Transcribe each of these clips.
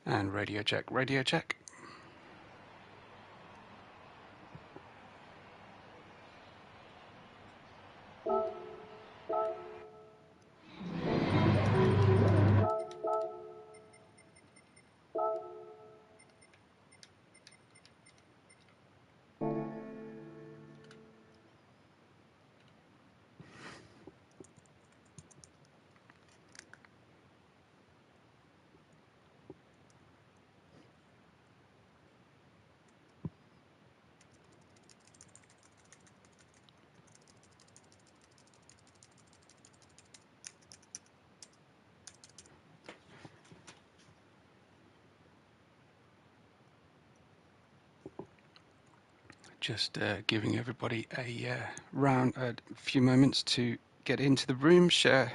And radio check, radio check. Just giving everybody a few moments to get into the room, share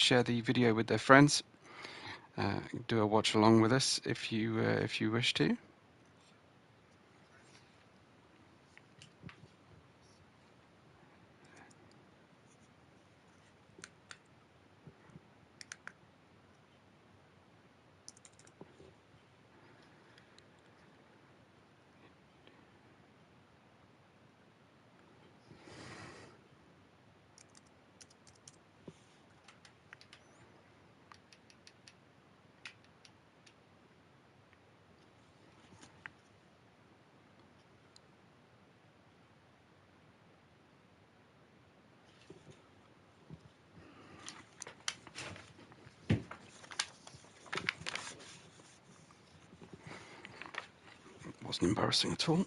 the video with their friends, do a watch along with us if you wish to. Wasn't embarrassing at all.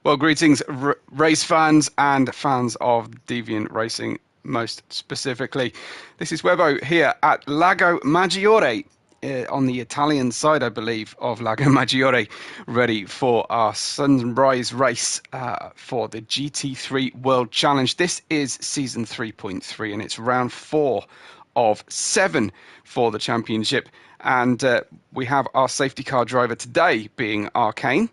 Well, greetings, race fans and fans of Deviant Racing, most specifically. This is Webbo here at Lago Maggiore, on the Italian side, I believe, of Lago Maggiore, ready for our sunrise race for the GT3 World Challenge. This is season 3.3, and it's round 4 of 7 for the championship. And we have our safety car driver today being Arcane.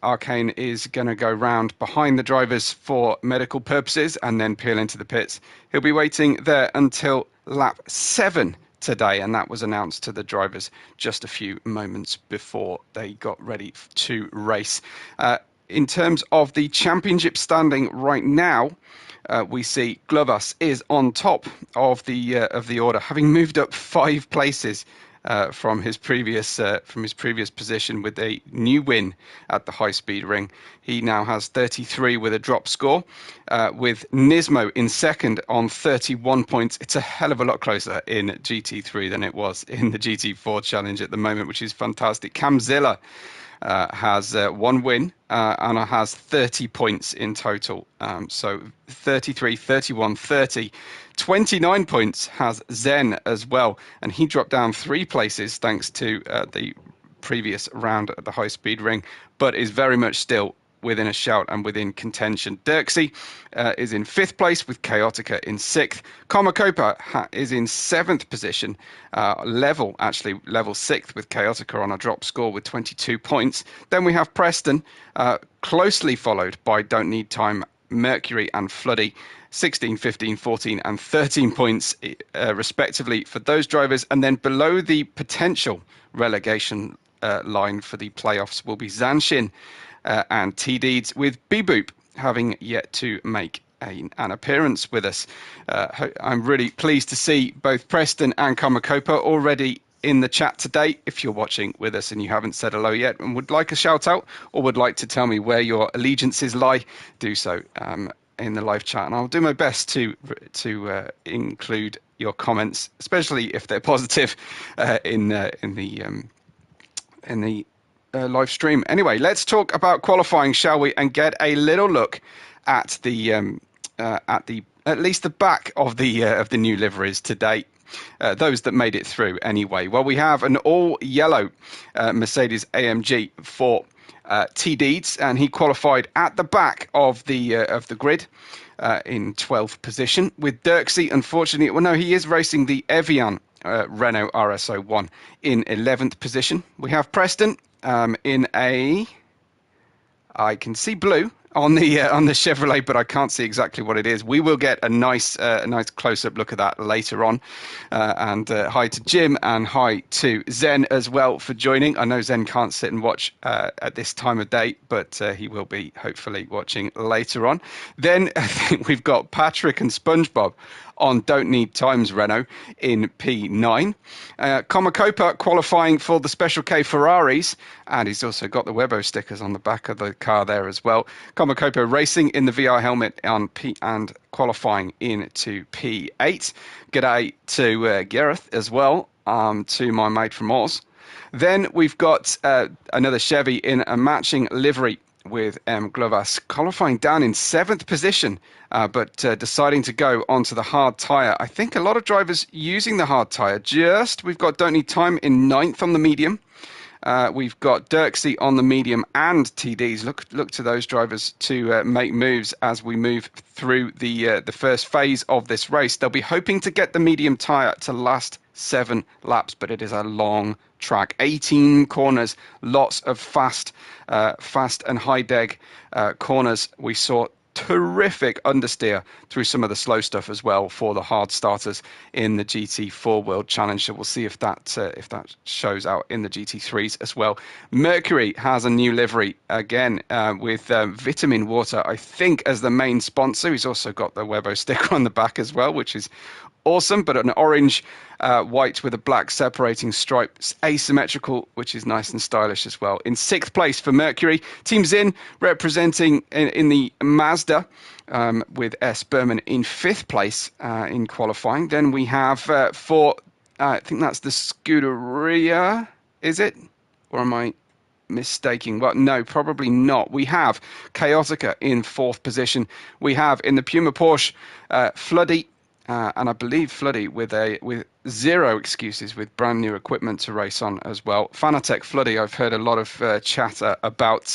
Arcane is going to go round behind the drivers for medical purposes and then peel into the pits. He'll be waiting there until lap 7 today, and that was announced to the drivers just a few moments before they got ready to race. In terms of the championship standing right now, we see Glovas is on top of the order, having moved up 5 places from his previous position with a new win at the high speed ring. He now has 33 with a drop score, with Nismo in second on 31 points. It's a hell of a lot closer in GT3 than it was in the GT4 challenge at the moment, which is fantastic. Camzilla has 1 win and has 30 points in total. So 33, 31, 30. 29 points has Zen as well, and he dropped down 3 places thanks to the previous round at the high speed ring, but is very much still within a shout and within contention. Dirksey is in 5th place with Chaotica in 6th. Comacopa is in 7th position, level 6th with Chaotica on a drop score with 22 points. Then we have Preston, closely followed by Don't Need Time, Mercury and Floody, 16, 15, 14 and 13 points respectively for those drivers. And then below the potential relegation line for the playoffs will be Zanshin and T-Deeds, with B-Boop having yet to make an appearance with us. I'm really pleased to see both Preston and Kamakopa already in the chat today if you're watching with us and you haven't said hello yet and would like a shout out or would like to tell me where your allegiances lie, do so in the live chat, and I'll do my best to include your comments, especially if they're positive, in the live stream. Anyway, let's talk about qualifying, shall we, and get a little look at at least the back of the new liveries today. Those that made it through anyway. Well, we have an all yellow Mercedes AMG for T Deeds, and he qualified at the back of the grid in 12th position. With Dirksey, unfortunately, well, no, he is racing the Evian Renault RS01 in 11th position. We have Preston in I can see blue on the Chevrolet, but I can't see exactly what it is. We will get a nice close-up look at that later on. And hi to Jim and hi to Zen as well for joining. I know Zen can't sit and watch at this time of day, but he will be hopefully watching later on. Then I think we've got Patrick and SpongeBob on Don't Need Times Renault in P9. Commentator qualifying for the Special K Ferraris, and he's also got the Webbo stickers on the back of the car there as well. Commentator racing in the VR helmet on P and qualifying into P8. G'day to Gareth as well, to my mate from Oz. Then we've got another Chevy in a matching livery with Glovas qualifying down in 7th position, but deciding to go onto the hard tyre. I think a lot of drivers using the hard tyre. We've got Don't Need Time in 9th on the medium. We've got Dirksey on the medium and TDs. Look to those drivers to make moves as we move through the first phase of this race. They'll be hoping to get the medium tyre to last 7 laps, but it is a long track, 18 corners, lots of fast and high deg corners. We saw terrific understeer through some of the slow stuff as well for the hard starters in the GT4 World Challenge. So we'll see if that shows out in the GT3s as well. Mercury has a new livery again with Vitamin Water, I think, as the main sponsor. He's also got the Webbo sticker on the back as well, which is awesome, but an orange white with a black separating stripe, asymmetrical, which is nice and stylish as well. In 6th place for Mercury, Team Zin representing in the Mazda with S. Berman in 5th place in qualifying. Then we have for, I think that's the Scuderia, is it? Or am I mistaking? Well, no, probably not. We have Chaotica in 4th position. We have in the Puma Porsche Floody, and I believe Floody with 0 excuses, with brand new equipment to race on as well. Fanatec Floody, I've heard a lot of chatter about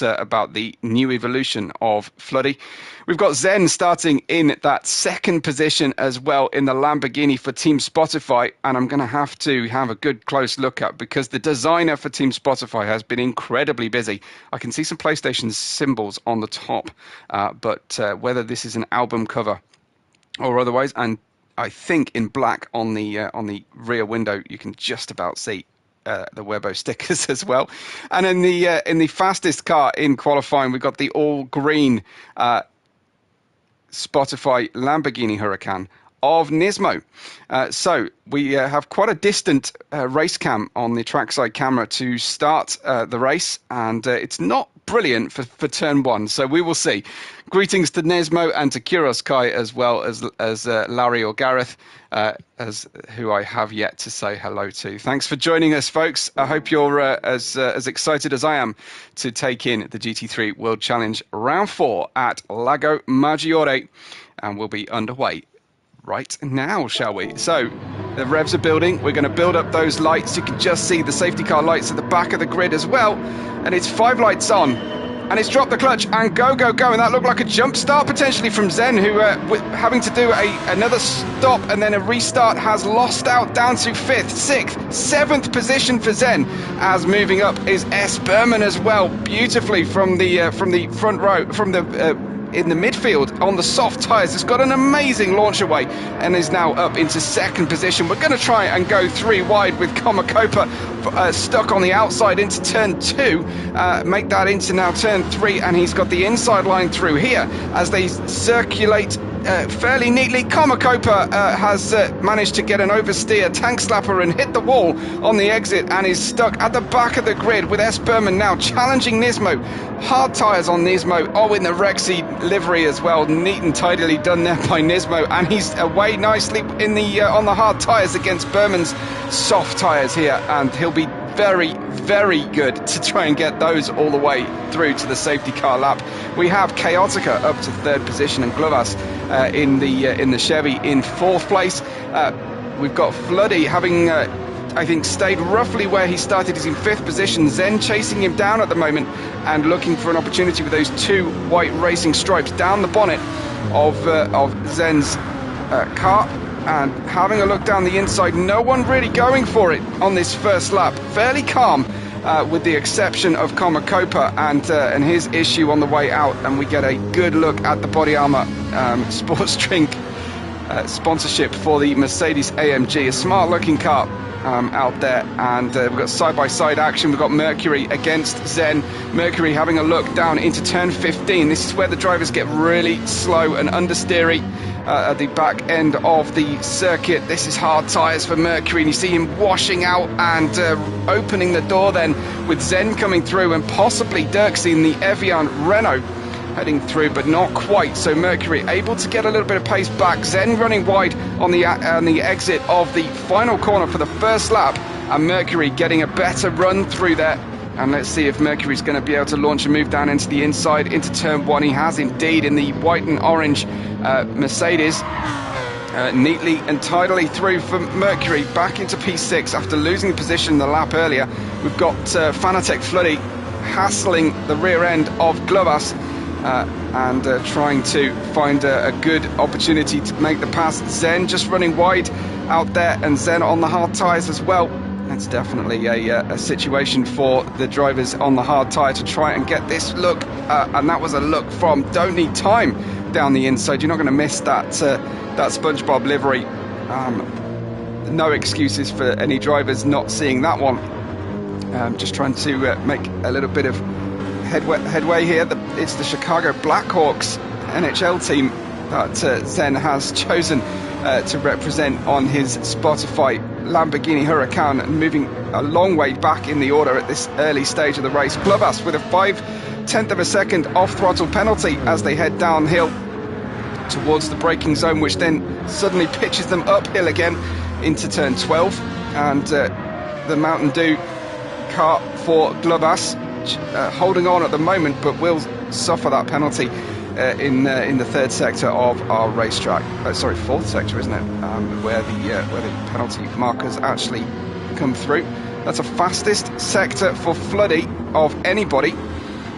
the new evolution of Floody. We've got Zen starting in that 2nd position as well in the Lamborghini for Team Spotify, and I'm going to have a good close look at, because the designer for Team Spotify has been incredibly busy. I can see some PlayStation symbols on the top, but whether this is an album cover or otherwise, and I think in black on the rear window, you can just about see the Webbo stickers as well. And in the fastest car in qualifying, we've got the all green Spotify Lamborghini Huracan of Nismo. So we have quite a distant race cam on the trackside camera to start the race, and it's not brilliant for turn 1, so we will see. Greetings to Nismo and to Kuros Kai, as well as Larry or Gareth, as who I have yet to say hello to. Thanks for joining us, folks. I hope you're as excited as I am to take in the GT3 World Challenge Round 4 at Lago Maggiore, and we'll be underway right now, shall we? So the revs are building. We're going to build up those lights. You can just see the safety car lights at the back of the grid as well, and it's 5 lights on, and it's dropped the clutch and go, and that looked like a jump start potentially from Zen, who having to do another stop and then a restart, has lost out down to 5th, 6th, 7th position for Zen, as moving up is S. Berman as well, beautifully from the front row, from the in the midfield on the soft tyres. It's got an amazing launch away and is now up into 2nd position. We're going to try and go 3 wide with Komakopa stuck on the outside into turn 2, make that into now turn 3, and he's got the inside line through here as they circulate fairly neatly. Commentator has managed to get an oversteer, tank slapper, and hit the wall on the exit, and is stuck at the back of the grid with S. Berman now challenging Nismo. Hard tyres on Nismo. Oh, in the Rexy livery as well. Neat and tidily done there by Nismo, and he's away nicely in the on the hard tyres against Berman's soft tyres here, and he'll be very, very good to try and get those all the way through to the safety car lap. We have Chaotica up to third position, and Glovas in the Chevy in fourth place. We've got Floody having I think stayed roughly where he started. He's in fifth position. Zen chasing him down at the moment and looking for an opportunity with those two white racing stripes down the bonnet of Zen's car. And having a look down the inside, no one really going for it on this first lap. Fairly calm, with the exception of Commentator and his issue on the way out. And we get a good look at the body armor sports drink sponsorship for the Mercedes AMG. A smart looking car out there, and we've got side-by-side action. We've got Mercury against Zen. Mercury having a look down into turn 15. This is where the drivers get really slow and understeery at the back end of the circuit. This is hard tyres for Mercury, and you see him washing out and opening the door then with Zen coming through, and possibly Dirksy in the Evian Renault heading through, but not quite. So Mercury able to get a little bit of pace back. Zen running wide on the exit of the final corner for the first lap, and Mercury getting a better run through there. And let's see if Mercury's going to be able to launch and move down into the inside, into turn one. He has indeed in the white and orange Mercedes. Neatly and tidily through for Mercury, back into P6 after losing the position in the lap earlier. We've got Fanatec Floody hassling the rear end of Glovas and trying to find a good opportunity to make the pass. Zen just running wide out there, and Zen on the hard tyres as well. That's definitely a situation for the drivers on the hard tyre to try and get this look, and that was a look from Don't Need Time down the inside. You're not going to miss that SpongeBob livery. No excuses for any drivers not seeing that one. Just trying to make a little bit of headway here. It's the Chicago Blackhawks NHL team that Zen has chosen to represent on his Spotify Lamborghini Huracan, and moving a long way back in the order at this early stage of the race. Glovas with a 0.5 of a second off throttle penalty as they head downhill towards the braking zone, which then suddenly pitches them uphill again into turn 12. And the Mountain Dew car for Glovas holding on at the moment, but will suffer that penalty in the third sector of our racetrack. Sorry, fourth sector, isn't it? Where the penalty markers actually come through. That's the fastest sector for Floody of anybody,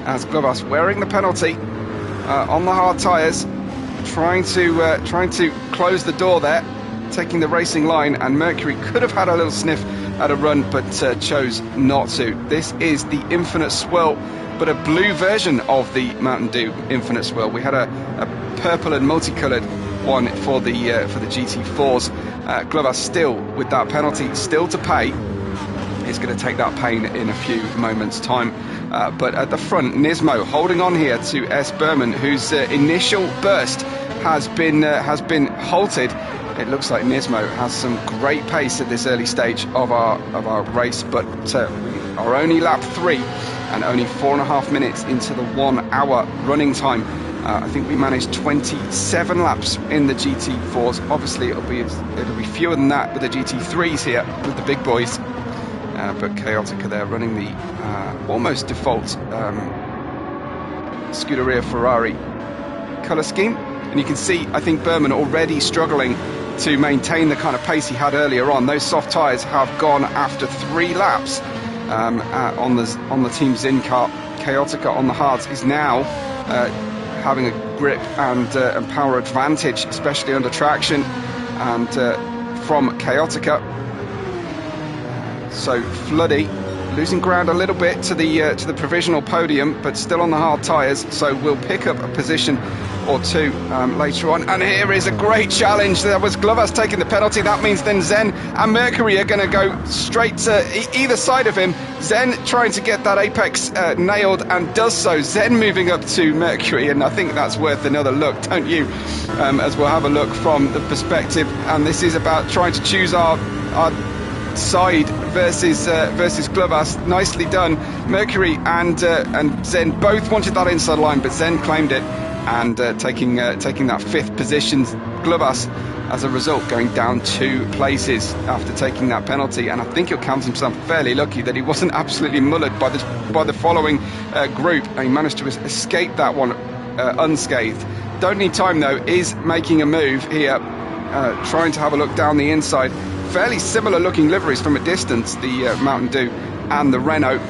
as Glovas wearing the penalty on the hard tyres, trying to close the door there, taking the racing line, and Mercury could have had a little sniff at a run, but chose not to. This is the Infinite Swirl, but a blue version of the Mountain Dew Infinite Swirl. We had a purple and multicoloured one for the GT4s. Glovas still with that penalty still to pay. He's going to take that pain in a few moments' time. But at the front, Nismo holding on here to S. Berman, whose initial burst has been halted. It looks like Nismo has some great pace at this early stage of our race, but we are only lap 3 and only 4.5 minutes into the 1 hour running time. I think we managed 27 laps in the GT4s. Obviously it'll be fewer than that with the GT3s here with the big boys. But Chaotica there running the almost default Scuderia Ferrari colour scheme. And you can see, I think, Berman already struggling to maintain the kind of pace he had earlier on. Those soft tyres have gone after 3 laps on the Team Zin car. Chaotica on the hards is now having a grip and power advantage, especially under traction, and from Chaotica. So Floody losing ground a little bit to the provisional podium, but still on the hard tyres, so we'll pick up a position or two later on. And here is a great challenge. That was Glovas taking the penalty. That means then Zen and Mercury are going to go straight to either side of him. Zen trying to get that apex nailed, and does so. Zen moving up to Mercury, and I think that's worth another look, don't you? As we'll have a look from the perspective, and this is about trying to choose our side versus Glovas. Nicely done. Mercury and Zen both wanted that inside line, but Zen claimed it, and taking that 5th position. Glovas, as a result, going down 2 places after taking that penalty, and I think he'll count himself fairly lucky that he wasn't absolutely mullered by the following group, and he managed to escape that one unscathed. Don't Need Time, though, is making a move here, trying to have a look down the inside. Fairly similar looking liveries from a distance, the Mountain Dew and the Renault,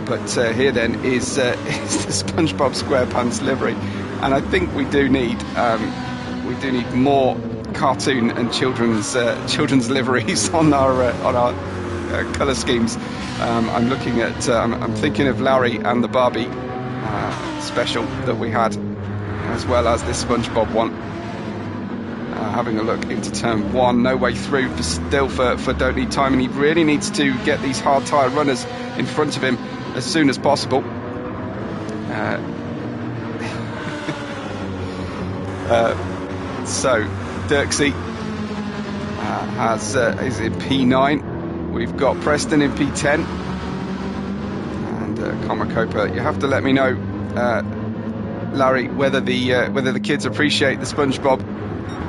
but here then is the SpongeBob SquarePants livery, and I think we do need more cartoon and children's liveries on our colour schemes. I'm looking at I'm thinking of Larry and the Barbie special that we had, as well as this SpongeBob one. Having a look into turn 1, no way through for Don't Need Time, and he really needs to get these hard tyre runners in front of him as soon as possible. So Dirksy is in P9. We've got Preston in P10, and Comacopa. You have to let me know, Larry, whether the kids appreciate the SpongeBob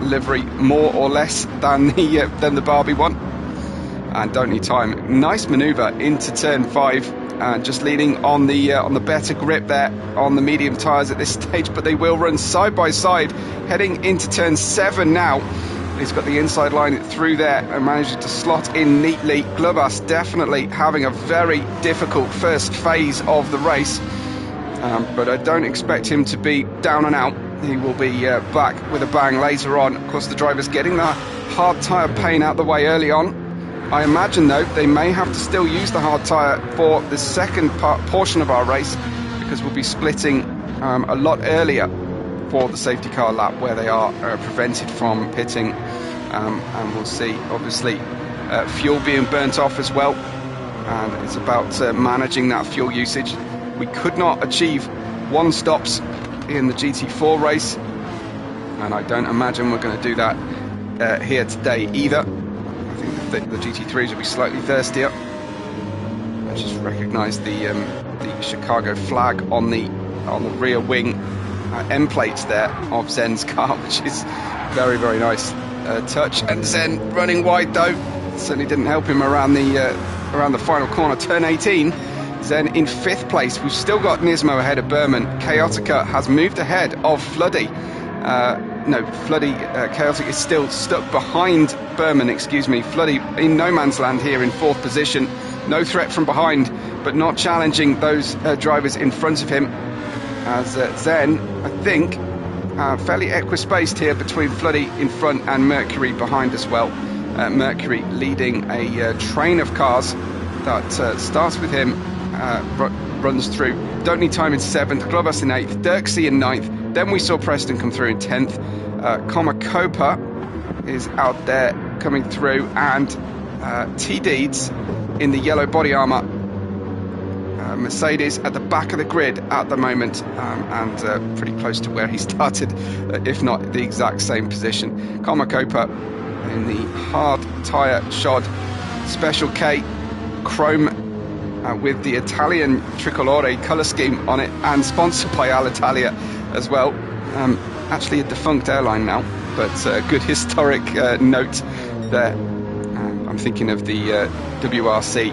livery more or less than the Barbie one. And Don't Need Time, nice manoeuvre into turn 5, just leaning on the better grip there on the medium tyres at this stage, but they will run side by side heading into turn 7 now. He's got the inside line through there and managing to slot in neatly. Glovas definitely having a very difficult first phase of the race, but I don't expect him to be down and out. He will be back with a bang later on. Of course, the driver's getting that hard tyre pain out the way early on. I imagine, though, they may have to still use the hard tyre for the second portion of our race, because we'll be splitting a lot earlier for the safety car lap, where they are prevented from pitting. And we'll see, obviously, fuel being burnt off as well. And it's about managing that fuel usage. We could not achieve 1 stops in the GT4 race, and I don't imagine we're going to do that here today either. I think the GT3s will be slightly thirstier. I just recognise the Chicago flag on the rear wing end plates there of Zen's car, which is very, very nice touch. And Zen running wide, though, certainly didn't help him around the final corner, turn 18. Zen in 5th place. We've still got Nismo ahead of Berman. Chaotica has moved ahead of Floody. Chaotic is still stuck behind Berman, excuse me. Floody in no man's land here in 4th position. No threat from behind, but not challenging those drivers in front of him. As Zen, I think, fairly equispaced here between Floody in front and Mercury behind as well. Mercury leading a train of cars that starts with him, runs through. Don't Need Time in 7th, Glovas in 8th, Dirksy in 9th. Then we saw Preston come through in 10th. Comacopa is out there coming through, and T Deeds in the yellow body armour. Mercedes at the back of the grid at the moment, and pretty close to where he started, if not the exact same position. Comacopa in the hard tyre shod Special K chrome with the Italian tricolore colour scheme on it, and sponsored by Alitalia as well. Actually a defunct airline now, but good historic note there. I'm thinking of the WRC,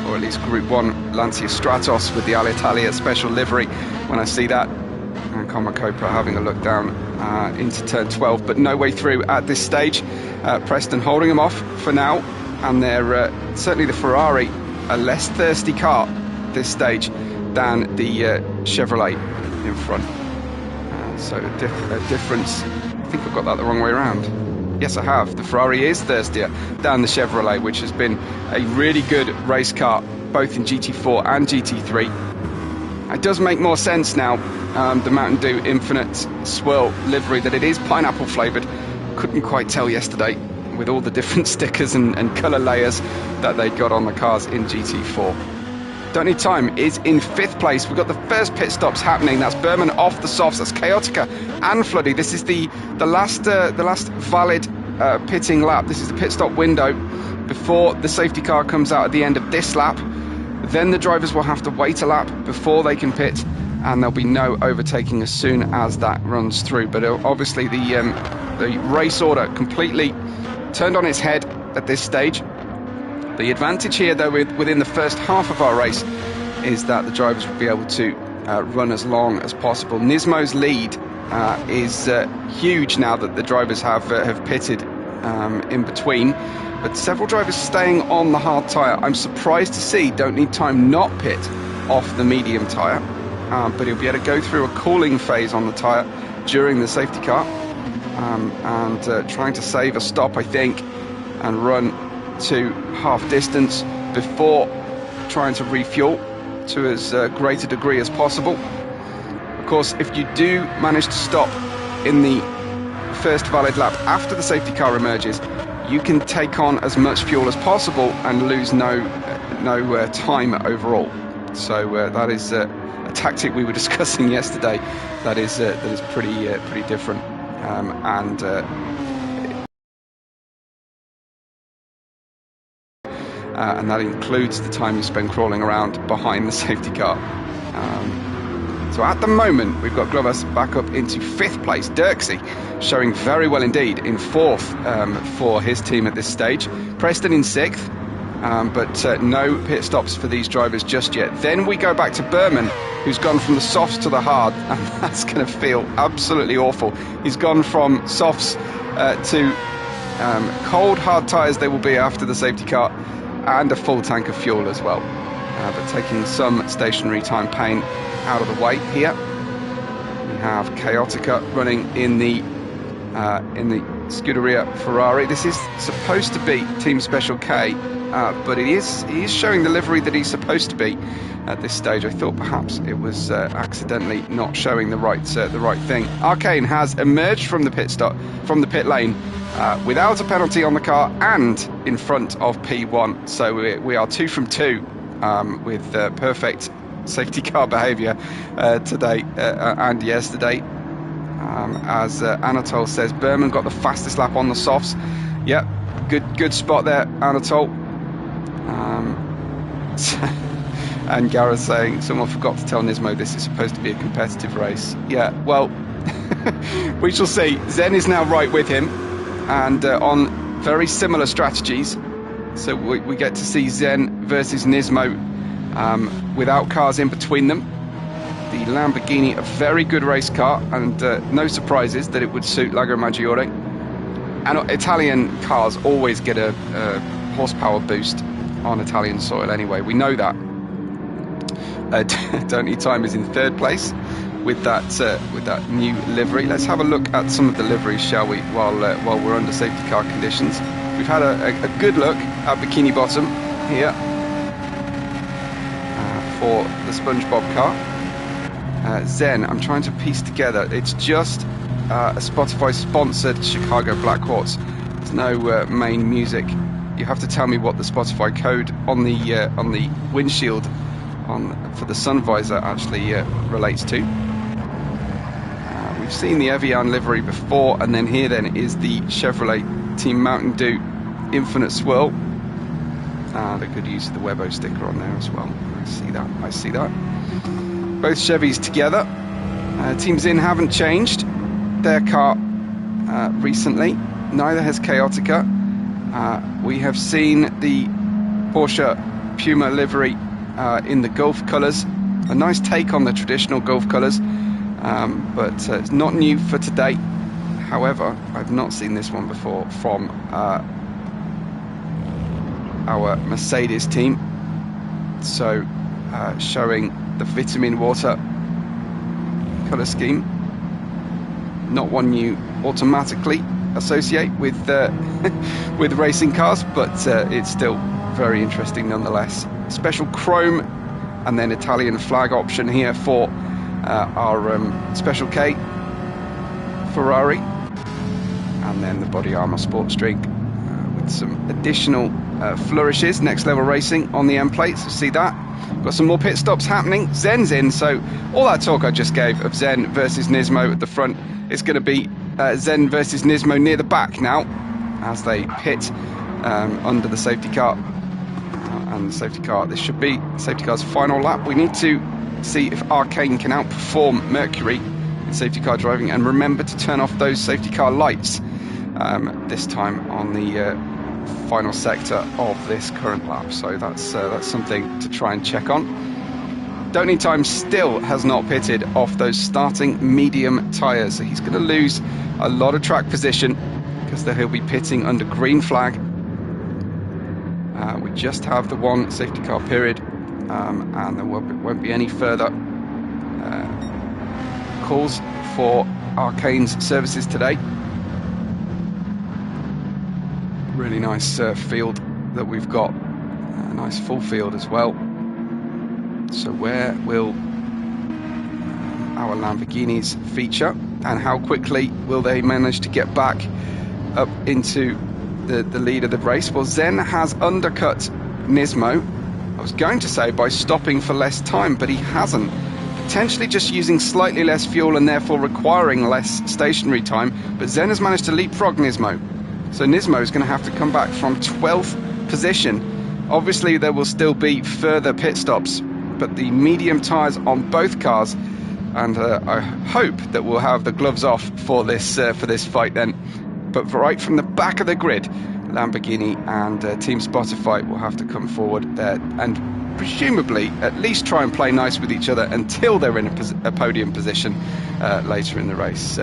or at least Group 1 Lancia Stratos with the Alitalia special livery when I see that. And Comacopa having a look down into turn 12, but no way through at this stage. Preston holding them off for now, and they're certainly the Ferrari, a less thirsty car this stage than the Chevrolet in front. So a difference. I think I've got that the wrong way around. Yes, I have. The Ferrari is thirstier than the Chevrolet, which has been a really good race car, both in GT4 and GT3. It does make more sense now, the Mountain Dew Infinite Swirl livery, that it is pineapple flavoured. Couldn't quite tell yesterday with all the different stickers and colour layers that they got on the cars in GT4. Don't Need Time is in 5th place. We've got the first pit stops happening. That's Berman off the softs. That's Chaotica and Floody. This is the last valid pitting lap. This is the pit stop window before the safety car comes out at the end of this lap. Then the drivers will have to wait a lap before they can pit, and there'll be no overtaking as soon as that runs through. But obviously the race order completely turned on its head at this stage. The advantage here, though, within the first half of our race, is that the drivers will be able to run as long as possible. Nismo's lead is huge now that the drivers have pitted in between. But several drivers staying on the hard tyre. I'm surprised to see Don't Need Time not pit off the medium tyre, but he'll be able to go through a cooling phase on the tyre during the safety car, and trying to save a stop, I think, and run to half distance before trying to refuel to as great a degree as possible. Of course, if you do manage to stop in the first valid lap after the safety car emerges, you can take on as much fuel as possible and lose no time overall. So that is a tactic we were discussing yesterday. That is pretty different, and that includes the time you spend crawling around behind the safety car. So at the moment, we've got Glovas back up into 5th place. Dirksey showing very well indeed in 4th for his team at this stage. Preston in 6th, but no pit stops for these drivers just yet. Then we go back to Berman, who's gone from the softs to the hard, and that's going to feel absolutely awful. He's gone from softs to cold hard tyres they will be after the safety car, and a full tank of fuel as well. But taking some stationary time pain out of the way here. We have Chaotica running in the Scuderia Ferrari. This is supposed to be Team Special K, but he is showing the livery that he's supposed to be at this stage. I thought perhaps it was accidentally not showing the right thing. Arcane has emerged from the pit lane without a penalty on the car and in front of P1. So we are 2 from 2 with perfect safety car behaviour today and yesterday. As Anatol says, Berman got the fastest lap on the softs. Yep, good spot there, Anatol. And Gareth saying, someone forgot to tell Nismo this is supposed to be a competitive race. Yeah, well, we shall see. Zen is now right with him, and on very similar strategies. So we get to see Zen versus Nismo without cars in between them. The Lamborghini, a very good race car, and no surprises that it would suit Lago Maggiore. And Italian cars always get a horsepower boost on Italian soil anyway, we know that. Don't Need Time is in 3rd place with that new livery. Let's have a look at some of the liveries, shall we, while we're under safety car conditions. We've had a good look at Bikini Bottom here for the SpongeBob car. Zen, I'm trying to piece together. It's just a Spotify-sponsored Chicago Black Quartz. There's no main music. You have to tell me what the Spotify code on the windshield for the sun visor actually relates to. We've seen the Evian livery before, and then here then is the Chevrolet Team Mountain Dew Infinite Swirl. The good use of the Webbo sticker on there as well. I see that. Both Chevys together. Team Zin haven't changed their car recently. Neither has Chaotica. We have seen the Porsche Puma livery in the Gulf colours. A nice take on the traditional Gulf colours, but it's not new for today. However, I've not seen this one before from our Mercedes team. So showing the vitamin water colour scheme. Not one you automatically associate with with racing cars, but it's still very interesting nonetheless. Special chrome and then Italian flag option here for our Special K Ferrari, and then the body armour sports drink with some additional flourishes, next level racing on the end plates. See that? Got some more pit stops happening. Zen's in, so all that talk I just gave of Zen versus Nismo at the front, it's going to be Zen versus Nismo near the back now as they pit under the safety car. And the safety car, this should be safety car's final lap. We need to see if Arcane can outperform Mercury in safety car driving, and remember to turn off those safety car lights this time on the final sector of this current lap. So that's something to try and check on. Don't Need Time still has not pitted off those starting medium tyres, so he's going to lose a lot of track position because he'll be pitting under green flag. We just have the one safety car period, and there won't be any further calls for Arcane's services today. Really nice field that we've got, a nice full field as well. So where will our Lamborghinis feature, and how quickly will they manage to get back up into the lead of the race? Well, Zen has undercut Nismo, I was going to say by stopping for less time, but he hasn't. Potentially just using slightly less fuel and therefore requiring less stationary time, but Zen has managed to leapfrog Nismo. So Nismo is going to have to come back from 12th position. Obviously there will still be further pit stops, but the medium tyres on both cars, and I hope that we'll have the gloves off for this fight then. But right from the back of the grid, Lamborghini and Team Spotify will have to come forward there and presumably at least try and play nice with each other until they're in a podium position later in the race.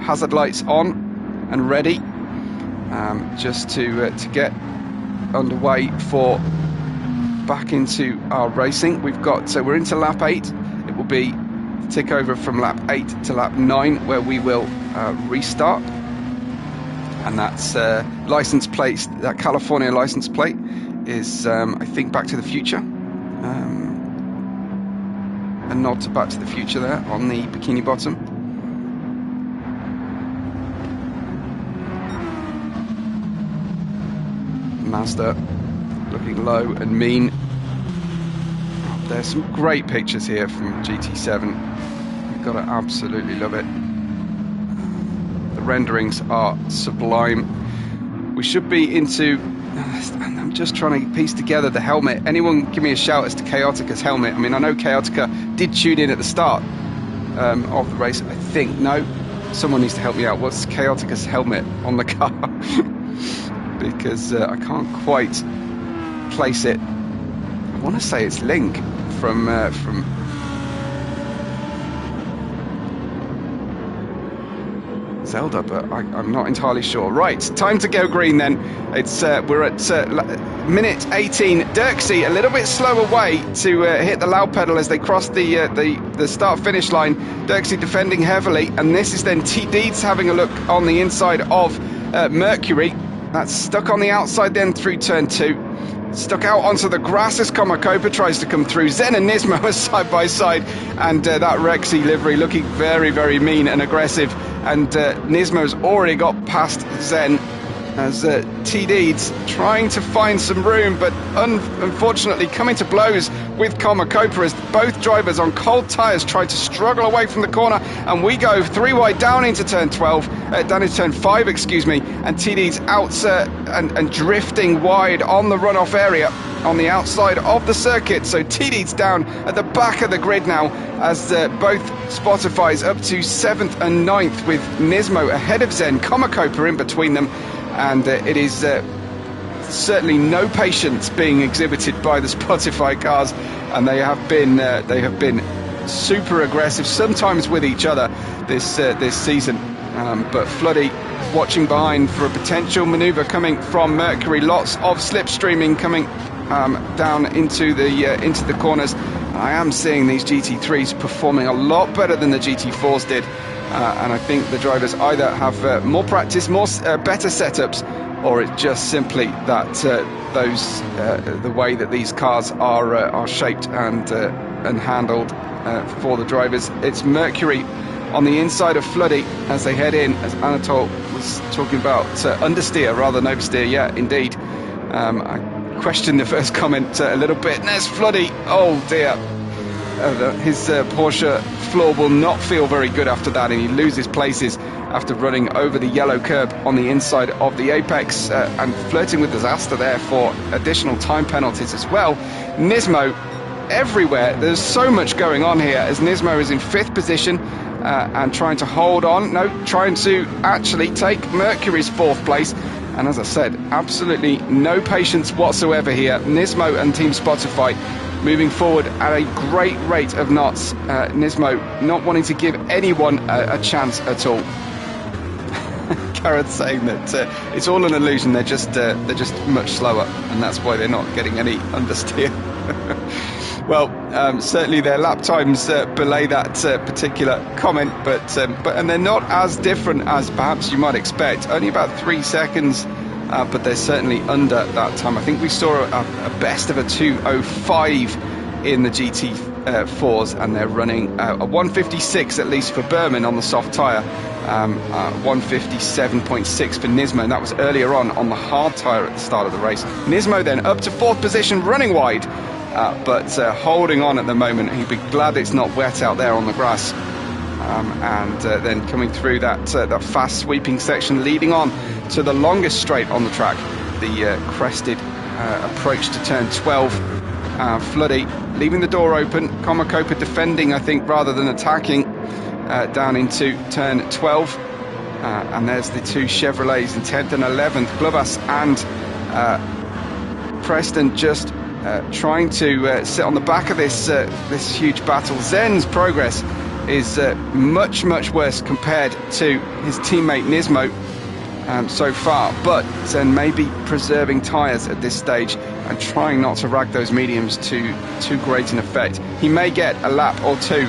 Hazard lights on and ready, just to get underway for back into our racing. We're into lap 8. It will be tick over from lap 8 to lap 9 where we will restart, and that's license plates. That California license plate is I think Back to the Future, a nod to Back to the Future there on the bikini bottom. Mazda looking low and mean. There's some great pictures here from GT7. You've got to absolutely love it. The renderings are sublime. We should be into, I'm just trying to piece together the helmet. Anyone give me a shout as to Chaotica's helmet? I mean, I know Chaotica did tune in at the start of the race, I think. No, someone needs to help me out. What's Chaotica's helmet on the car? Because I can't quite place it. I want to say it's Link from Zelda, but I'm not entirely sure. Right, time to go green then. It's we're at minute 18. Dirksey a little bit slower way to hit the loud pedal as they cross the start-finish line. Dirksey defending heavily, and this is then T Deeds having a look on the inside of Mercury. That's stuck on the outside then through turn 2. Stuck out onto the grass as Comacopa tries to come through. Zen and Nismo are side by side, and that Rexy livery looking very, very mean and aggressive. And Nismo's already got past Zen as T Deeds trying to find some room, but unfortunately coming to blows with Comacopa as both drivers on cold tyres try to struggle away from the corner, and we go 3 wide down into turn 5, excuse me, and T Deeds out and drifting wide on the runoff area on the outside of the circuit. So T Deeds down at the back of the grid now as both Spotify's up to 7th and 9th with Nismo ahead of Zen, Comacopa in between them. And it is certainly no patience being exhibited by the Spotify cars, and they have been super aggressive, sometimes with each other this season. But Floody watching behind for a potential manoeuvre coming from Mercury. Lots of slipstreaming coming down into the corners. I am seeing these GT3s performing a lot better than the GT4s did. And I think the drivers either have more practice, better setups, or it's just simply that the way that these cars are shaped and handled for the drivers. It's Mercury on the inside of Floody as they head in, as Anatol was talking about understeer rather than oversteer. Yeah, indeed. I questioned the first comment a little bit. And there's Floody. Oh dear. His Porsche floor will not feel very good after that, and he loses places after running over the yellow curb on the inside of the apex and flirting with disaster there for additional time penalties as well. Nismo everywhere. There's so much going on here as Nismo is in 5th position and trying to hold on. No, trying to actually take Mercury's 4th place. And as I said, absolutely no patience whatsoever here. Nismo and Team Spotify moving forward at a great rate of knots. Nismo not wanting to give anyone a chance at all. Gareth saying that it's all an illusion. They're just much slower, and that's why they're not getting any understeer. Well, certainly their lap times belay that particular comment, but and they're not as different as perhaps you might expect. Only about 3 seconds, but they're certainly under that time. I think we saw a best of a 2:05 in the GT4s, and they're running a 1:56 at least for Berman on the soft tyre, 1:57.6 for Nismo, and that was earlier on the hard tyre at the start of the race. Nismo then up to 4th position, running wide. But holding on at the moment. He'd be glad it's not wet out there on the grass. And then coming through that fast sweeping section, leading on to the longest straight on the track, the crested approach to turn 12. Floody leaving the door open. Commentator defending, I think, rather than attacking, down into turn 12. And there's the two Chevrolets in 10th and 11th. Glovas and Preston just trying to sit on the back of this huge battle. Zen's progress is much worse compared to his teammate Nismo so far, but Zen may be preserving tyres at this stage and trying not to rag those mediums to too great an effect. He may get a lap or two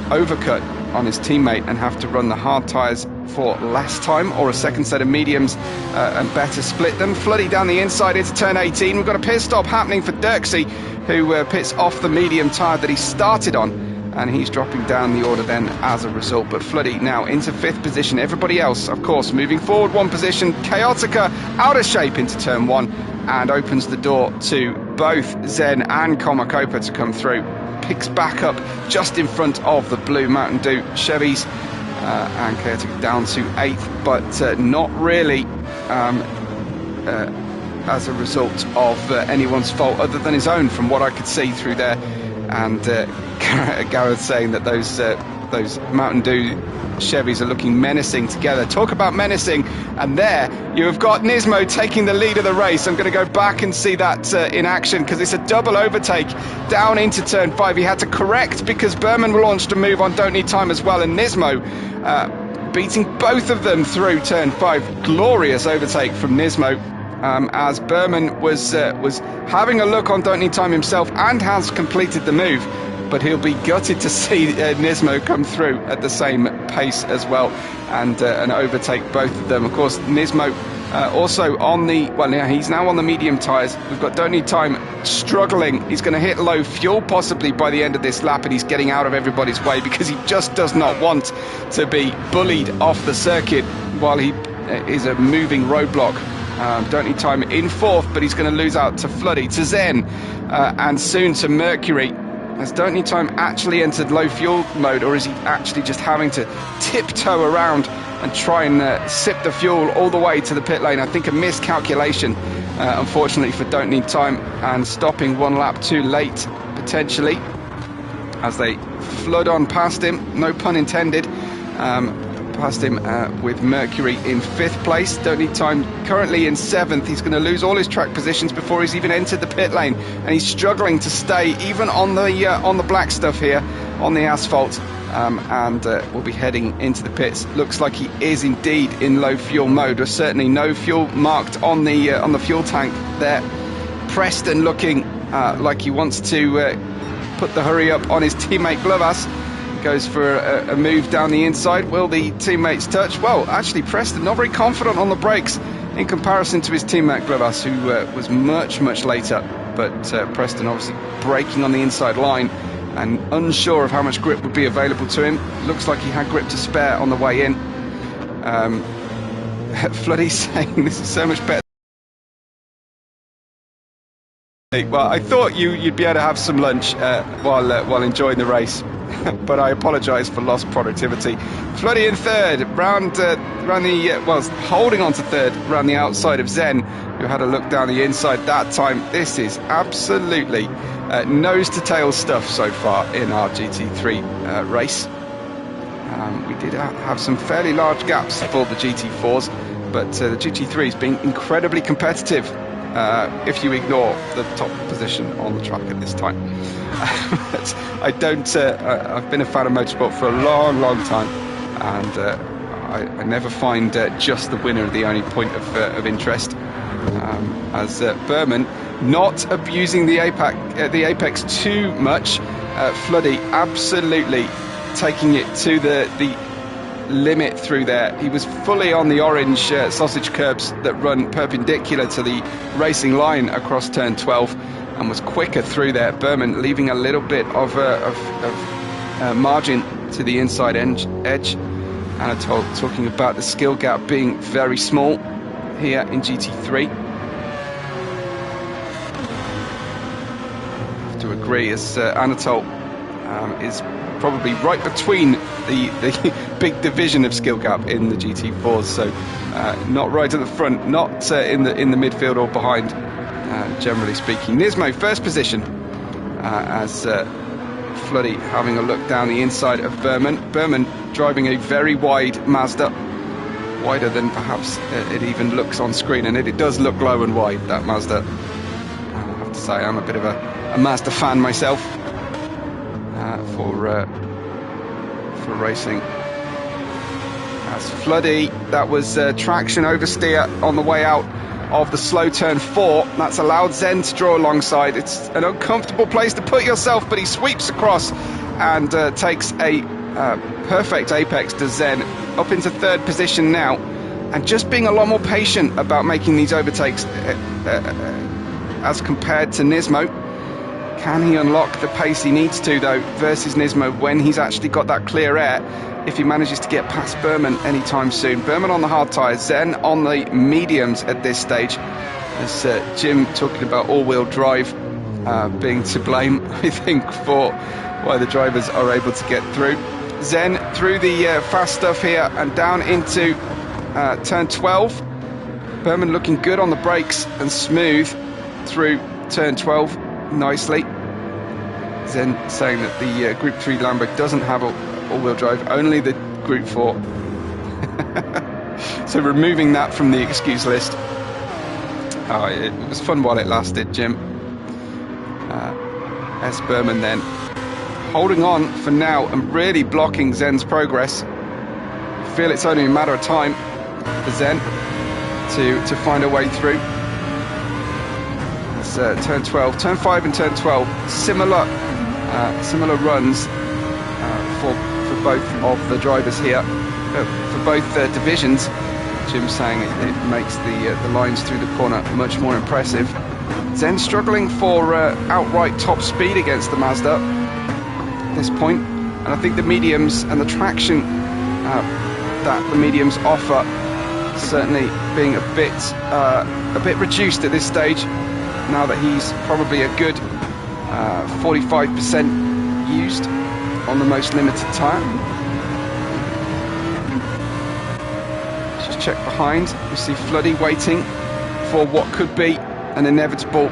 overcut on his teammate and have to run the hard tyres for less time, or a second set of mediums and better split them. Floody down the inside into turn 18. We've got a pit stop happening for Dirksey, who pits off the medium tyre that he started on, and he's dropping down the order then as a result. But Floody now into 5th position. Everybody else, of course, moving forward 1 position. Chaotica out of shape into turn 1 and opens the door to both Zen and Commentator to come through. Picks back up just in front of the blue Mountain Dew Chevys, and Chaotica down to 8th, but not really as a result of anyone's fault other than his own, from what I could see through there. And Gareth saying that those Mountain Dew Chevys are looking menacing together. Talk about menacing, and there you have got Nismo taking the lead of the race. I'm going to go back and see that in action, because it's a double overtake down into turn 5. He had to correct because Berman launched a move on Don't Need Time as well, and Nismo beating both of them through turn 5. Glorious overtake from Nismo, as Berman was having a look on Don't Need Time himself and has completed the move, but he'll be gutted to see Nismo come through at the same pace as well and overtake both of them. Of course, Nismo also on the, well, yeah, he's now on the medium tyres. We've got Don't Need Time struggling. He's going to hit low fuel possibly by the end of this lap, and he's getting out of everybody's way because he just does not want to be bullied off the circuit while he is a moving roadblock. Don't Need Time in 4th, but he's going to lose out to Floody, to Zen, and soon to Mercury. Has Don't Need Time actually entered low fuel mode, or is he actually just having to tiptoe around and try and sip the fuel all the way to the pit lane? I think a miscalculation, unfortunately, for Don't Need Time, and stopping 1 lap too late, potentially, as they flood on past him, no pun intended. Past him with Mercury in 5th place. Don't Need Time currently in 7th. He's going to lose all his track positions before he's even entered the pit lane, and he's struggling to stay even on the black stuff here on the asphalt, and will be heading into the pits. Looks like he is indeed in low fuel mode. There's certainly no fuel marked on the fuel tank there. Preston looking like he wants to put the hurry up on his teammate Glovas. Goes for a move down the inside. Will the teammates touch? Well, actually, Preston not very confident on the brakes. in comparison to his teammate Glovas, who was much later. But Preston obviously braking on the inside line and unsure of how much grip would be available to him. Looks like he had grip to spare on the way in. Floodie's saying this is so much better. Well, I thought you'd be able to have some lunch while enjoying the race, but I apologise for lost productivity. Floodie in third, holding on to third, round the outside of Zen, who had a look down the inside that time. This is absolutely nose to tail stuff so far in our GT3 race. We did have some fairly large gaps for the GT4s, but the GT3 has been incredibly competitive. If you ignore the top position on the track at this time. I've been a fan of motorsport for a long time, and I never find just the winner the only point of interest. As Berman not abusing the apex too much, Floodie absolutely taking it to the limit through there. He was fully on the orange sausage curbs that run perpendicular to the racing line across turn 12, and was quicker through there. Berman leaving a little bit of margin to the inside edge. Anatol talking about the skill gap being very small here in GT3. I have to agree, as Anatol is probably right between the big division of skill gap in the GT4s, so not right at the front, not in the midfield or behind, generally speaking. Nismo first position, as Floodie having a look down the inside of Berman. Berman driving a very wide Mazda, wider than perhaps it even looks on screen, and it does look low and wide, that Mazda. I have to say, I'm a bit of a Mazda fan myself. For racing. As Floodie, that was traction oversteer on the way out of the slow turn 4. That's allowed Zen to draw alongside. It's an uncomfortable place to put yourself, but he sweeps across and takes a perfect apex to Zen, up into third position now, and just being a lot more patient about making these overtakes as compared to Nismo. Can he unlock the pace he needs to, though, versus Nismo when he's actually got that clear air, if he manages to get past Berman anytime soon? Berman on the hard tyres, Zen on the mediums at this stage, as Jim talking about all-wheel drive being to blame, I think, for why the drivers are able to get through. Zen through the fast stuff here and down into turn 12. Berman looking good on the brakes and smooth through turn 12. Nicely. Zen saying that the Group 3 Lambo doesn't have all-wheel drive, only the Group 4. So removing that from the excuse list. It was fun while it lasted, Jim. S. Berman then holding on for now and really blocking Zen's progress. I feel it's only a matter of time for Zen to find a way through. Turn 12, turn 5 and turn 12, similar runs for both of the drivers here, for both divisions. Jim's saying it makes the lines through the corner much more impressive. Zen struggling for outright top speed against the Mazda at this point, and I think the mediums and the traction that the mediums offer certainly being a bit reduced at this stage, now that he's probably a good 45% used on the most limited tyre. Let's just check behind. We see Floodie waiting for what could be an inevitable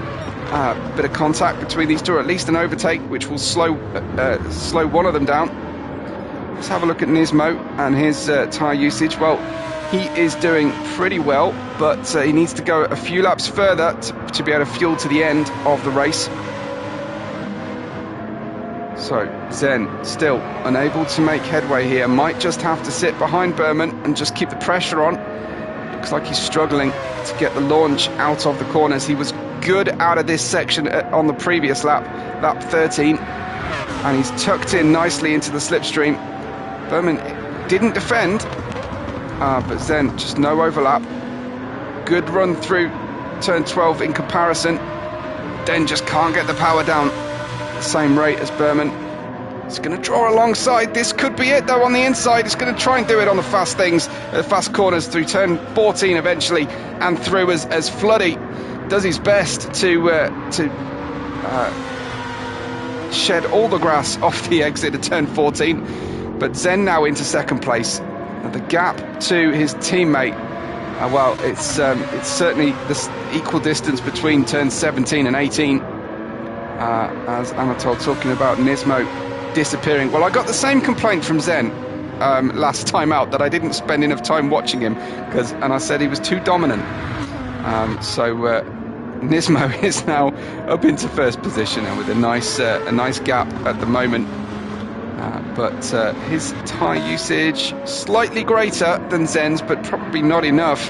bit of contact between these two, or at least an overtake, which will slow one of them down. Let's have a look at Nismo and his tyre usage. Well, he is doing pretty well, but he needs to go a few laps further to be able to fuel to the end of the race. So Zen still unable to make headway here. Might just have to sit behind Berman and just keep the pressure on. Looks like he's struggling to get the launch out of the corners. He was good out of this section on the previous lap 13, and he's tucked in nicely into the slipstream. Berman didn't defend, but Zen just no overlap. good run through turn 12 in comparison. Then just can't get the power down the same rate as Berman. It's going to draw alongside. This could be it though on the inside. It's going to try and do it on the fast things, fast corners through turn 14 eventually, and through as Floody does his best to shed all the grass off the exit of turn 14. But Zen now into second place. The gap to his teammate, well, it's certainly this equal distance between turn 17 and 18. As Anatol talking about Nismo disappearing. Well, I got the same complaint from Zen last time out, that I didn't spend enough time watching him, and I said he was too dominant. So Nismo is now up into first position, and with a nice gap at the moment. But his tyre usage slightly greater than Zen's, but probably not enough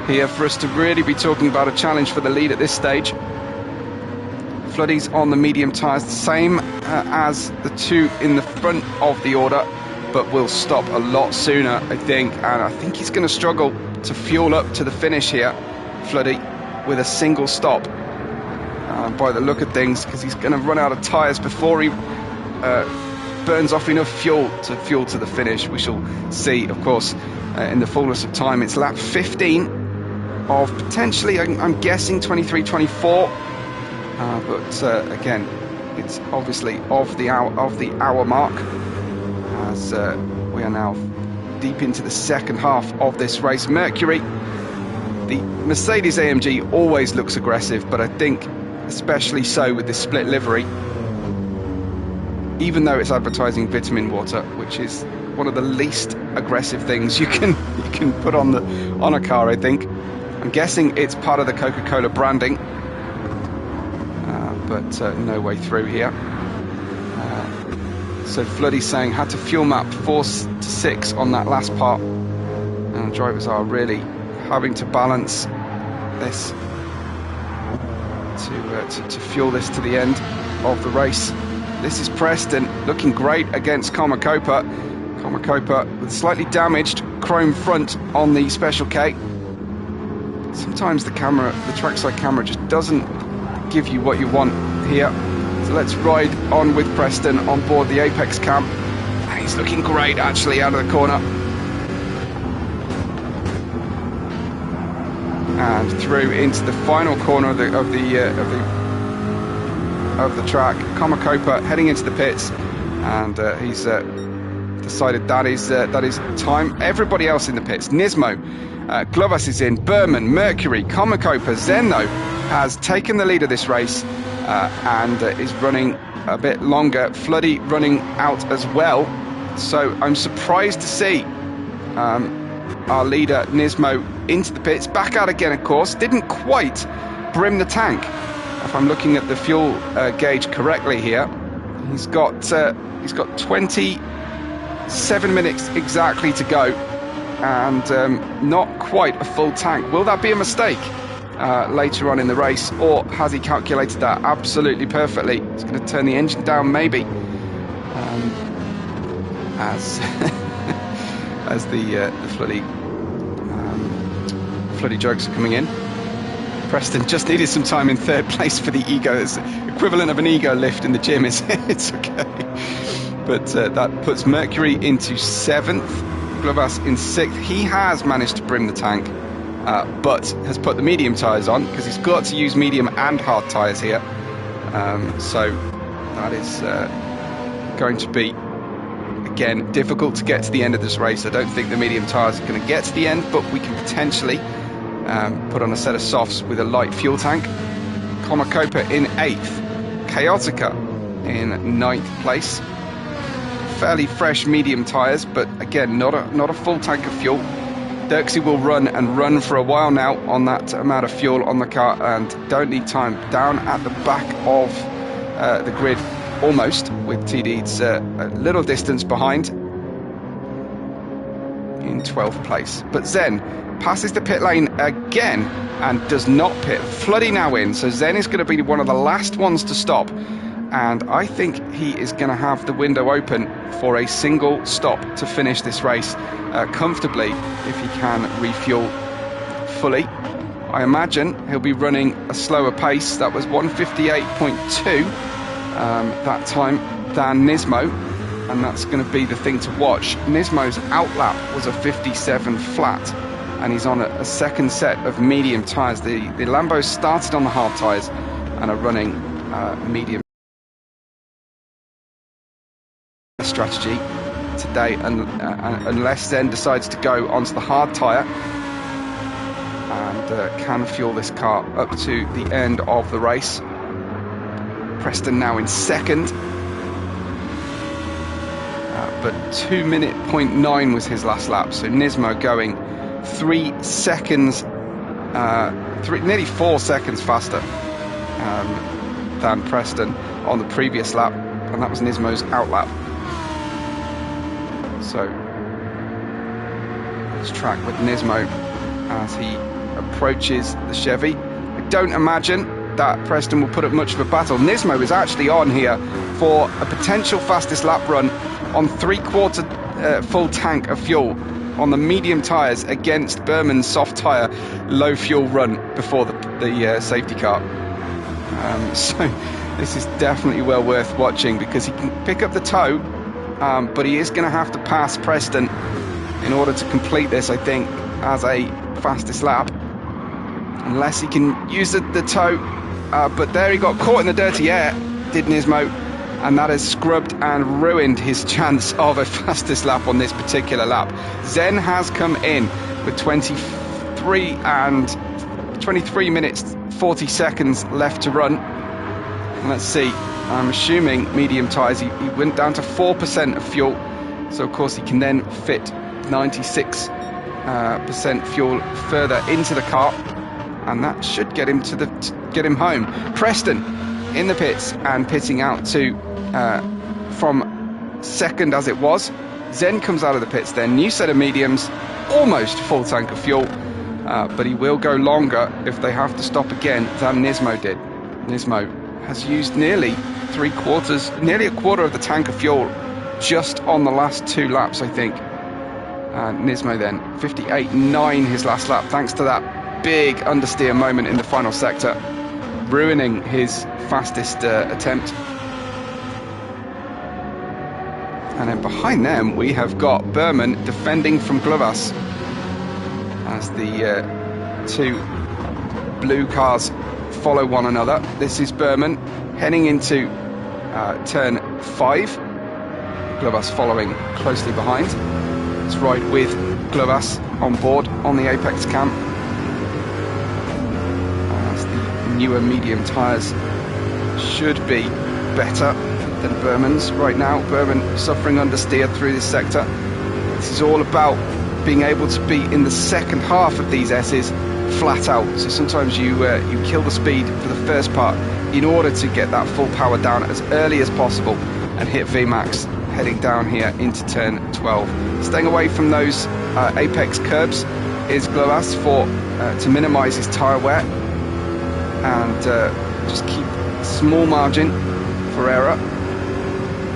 here for us to really be talking about a challenge for the lead at this stage. Floodie's on the medium tyres, the same as the two in the front of the order, but will stop a lot sooner, I think. And I think he's going to struggle to fuel up to the finish here, Floodie, with a single stop by the look of things, because he's going to run out of tyres before he burns off enough fuel to the finish. We shall see, of course, in the fullness of time. It's lap 15 of potentially, I'm guessing, 23-24. But again, it's obviously of the hour mark, as we are now deep into the second half of this race. Mercury, the Mercedes AMG, always looks aggressive, but I think especially so with this split livery, even though it's advertising vitamin water, which is one of the least aggressive things you can put on a car, I think. I'm guessing it's part of the Coca-Cola branding. But no way through here. So Floodie's saying had to fuel map 4 to 6 on that last part, and drivers are really having to balance this to fuel this to the end of the race. This is Preston looking great against Komakopa. Komakopa with slightly damaged chrome front on the Special K. Sometimes the trackside camera just doesn't give you what you want here. So let's ride on with Preston on board the Apex cam. And he's looking great actually out of the corner. And through into the final corner of the track. Komakopa heading into the pits, and he's decided that is time. Everybody else in the pits, Nismo, Glovas is in, Berman, Mercury, Komakopa, Zen though has taken the lead of this race and is running a bit longer. Floody running out as well. So I'm surprised to see our leader Nismo into the pits, back out again of course. Didn't quite brim the tank, if I'm looking at the fuel gauge correctly here. He's got 27 minutes exactly to go, and not quite a full tank. Will that be a mistake later on in the race, or has he calculated that absolutely perfectly? He's going to turn the engine down maybe, as as the Floody jokes are coming in. Preston just needed some time in third place for the ego. It's equivalent of an ego lift in the gym. It's okay. But that puts Mercury into 7th, Glovas in 6th. He has managed to brim the tank, but has put the medium tyres on, because he's got to use medium and hard tyres here. So that is going to be, again, difficult to get to the end of this race. I don't think the medium tyres are going to get to the end, but we can potentially put on a set of softs with a light fuel tank. Komakopa in 8th, Chaotica in 9th place. Fairly fresh medium tyres, but again, not a full tank of fuel. Dirksey will run for a while now on that amount of fuel on the car, and don't need time. Down at the back of the grid almost, with TD's a little distance behind in 12th place. But Zen passes the pit lane again and does not pit. Floody now in, so Zen is going to be one of the last ones to stop, and I think he is going to have the window open for a single stop to finish this race comfortably if he can refuel fully. I imagine he'll be running a slower pace. That was 1:58.2 that time than Nismo, and that's going to be the thing to watch. Nismo's outlap was a 57 flat, and he's on a second set of medium tyres. The Lambos started on the hard tyres and are running medium strategy today, unless Zen decides to go onto the hard tyre and can fuel this car up to the end of the race. Preston now in second, but 2:09 was his last lap, so Nismo going 3 seconds, nearly 4 seconds faster than Preston on the previous lap, and that was Nismo's outlap. So let's track with Nismo as he approaches the Chevy. I don't imagine that Preston will put up much of a battle. Nismo is actually on here for a potential fastest lap run on 3/4 full tank of fuel on the medium tyres against Berman's soft tyre low fuel run before the safety car. So this is definitely well worth watching because he can pick up the tow, but he is going to have to pass Preston in order to complete this, I think, as a fastest lap, unless he can use the tow. But there he got caught in the dirty air, did Nismo, and that has scrubbed and ruined his chance of a fastest lap on this particular lap. Zen has come in with 23 minutes 40 seconds left to run. And let's see, I'm assuming medium tyres, he went down to 4% of fuel, so of course he can then fit 96% fuel further into the car, and that should get him get him home. Preston in the pits and pitting out to from second as it was. Zen comes out of the pits then, new set of mediums, almost full tank of fuel, but he will go longer if they have to stop again than Nismo did. Nismo has used nearly a quarter of the tank of fuel just on the last 2 laps, I think. Nismo then 58.9 his last lap, thanks to that big understeer moment in the final sector, ruining his fastest attempt. And then behind them we have got Berman defending from Glovas as the 2 blue cars follow one another. This is Berman heading into turn 5. Glovas following closely behind. Let's ride with Glovas on board on the Apex cam. As the newer medium tyres should be better than Berman's right now. Berman suffering understeer through this sector. This is all about being able to be in the second half of these S's flat out. So sometimes you kill the speed for the first part in order to get that full power down as early as possible and hit VMAX heading down here into turn 12. Staying away from those apex curbs is Glovas to minimise his tyre wear and just keep small margin for error.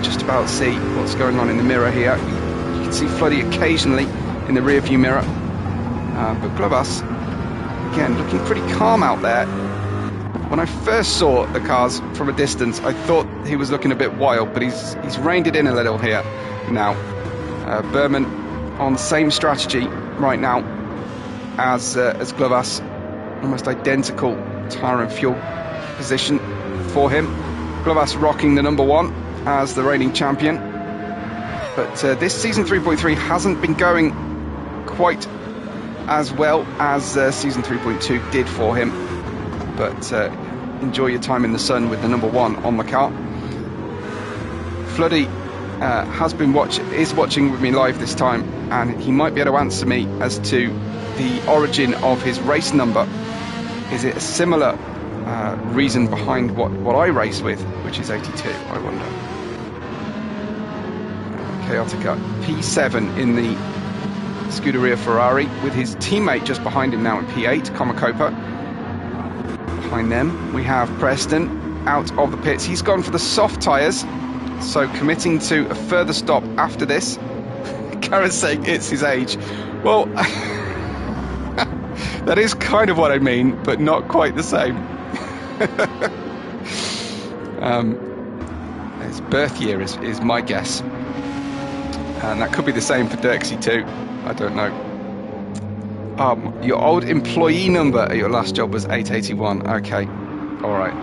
Just about see what's going on in the mirror here. You can see Floody occasionally in the rear view mirror, but Glovas again looking pretty calm out there. When I first saw the cars from a distance, I thought he was looking a bit wild, but he's reined it in a little here now. Berman on the same strategy right now as Glovas, almost identical tyre and fuel position for him. Glovas rocking the number 1 as the reigning champion, but this season 3.3 hasn't been going quite as well as season 3.2 did for him, but enjoy your time in the sun with the number 1 on the car. Floody is watching with me live this time, and he might be able to answer me as to the origin of his race number. Is it a similar reason behind what I race with, which is 82, I wonder. Chaotica P7 in the Scuderia Ferrari, with his teammate just behind him now in P8, Comacopa. Behind them we have Preston out of the pits. He's gone for the soft tyres, so committing to a further stop after this. Karen's saying it's his age. Well, That is kind of what I mean, but not quite the same. His birth year is my guess. And that could be the same for Dirksy too. I don't know. Your old employee number at your last job was 881. Okay. All right.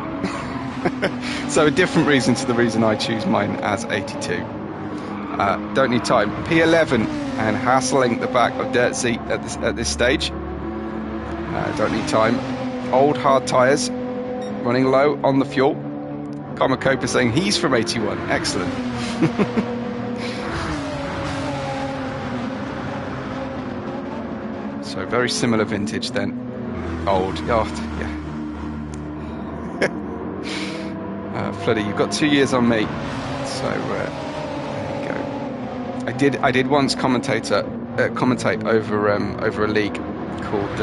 So a different reason to the reason I choose mine as 82. Don't need time. P11 and hassling the back of Dirtsy at this stage. Don't need time. Old hard tyres, running low on the fuel. Commentator saying he's from 81. Excellent. So very similar vintage then. Old. Oh, yeah. Floody, you've got 2 years on me. So there you go. I did once commentate over a league called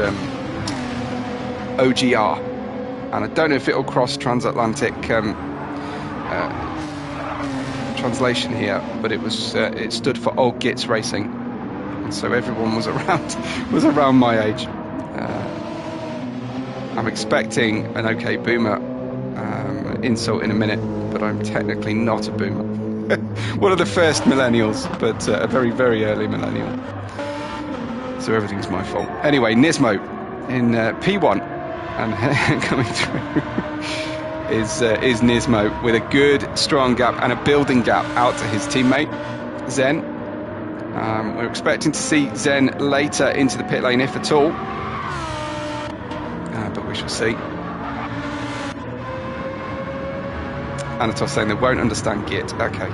OGR, and I don't know if it'll cross transatlantic translation here, but it stood for Old Gits Racing, and so everyone was around my age. I'm expecting an OK Boomer insult in a minute, but I'm technically not a boomer. One of the first millennials, but a very, very early millennial. So everything's my fault. Anyway, Nismo in P1 and coming through is Nismo with a good, strong gap and a building gap out to his teammate, Zen. We're expecting to see Zen later into the pit lane, if at all. But we shall see. Anatol saying they won't understand Git. Okay.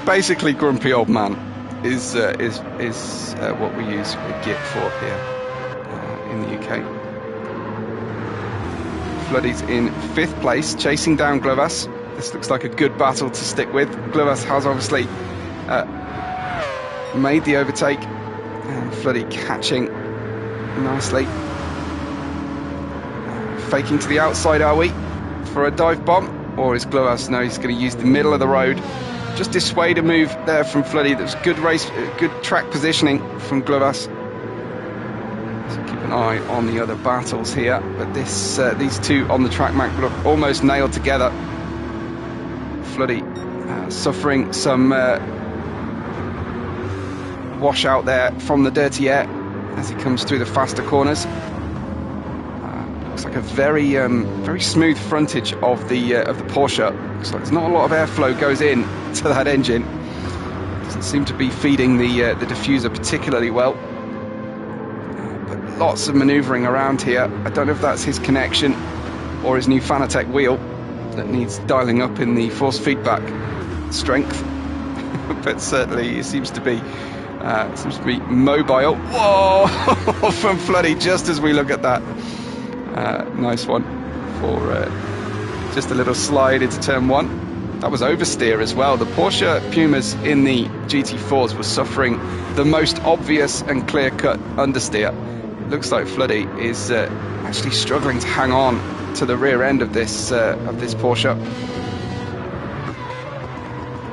Basically, grumpy old man is what we use with Git for here in the UK. Floody's in 5th place, chasing down Glovas. This looks like a good battle to stick with. Glovas has obviously made the overtake, and Floody catching nicely. Faking to the outside, are we? For a dive bomb, or is Glovas? No, he's going to use the middle of the road. Just dissuade a move there from Floody. That was good good track positioning from Glovas. So keep an eye on the other battles here. But these two on the track map look almost nailed together. Floody suffering some washout there from the dirty air as he comes through the faster corners. Looks like a very very smooth frontage of the Porsche. Looks like there's not a lot of airflow goes in to that engine. Doesn't seem to be feeding the diffuser particularly well. But lots of manoeuvring around here. I don't know if that's his connection or his new Fanatec wheel that needs dialing up in the force feedback strength. But certainly it seems to be mobile. Whoa! From Floody just as we look at that. Nice one for just a little slide into turn 1. That was oversteer as well. The Porsche Pumas in the GT4s were suffering the most obvious and clear-cut understeer. Looks like Floody is actually struggling to hang on to the rear end of this Porsche.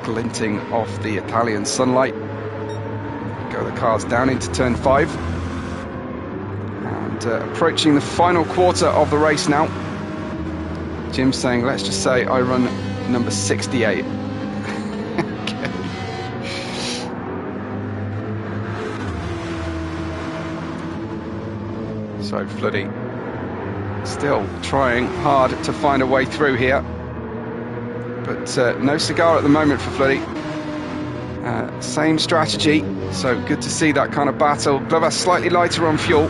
Glinting off the Italian sunlight. Go the cars down into turn 5. Approaching the final quarter of the race now. Jim's saying, let's just say I run number 68. Okay. So Floody still trying hard to find a way through here, but no cigar at the moment for Floody. Same strategy, so good to see that kind of battle. Glovas slightly lighter on fuel.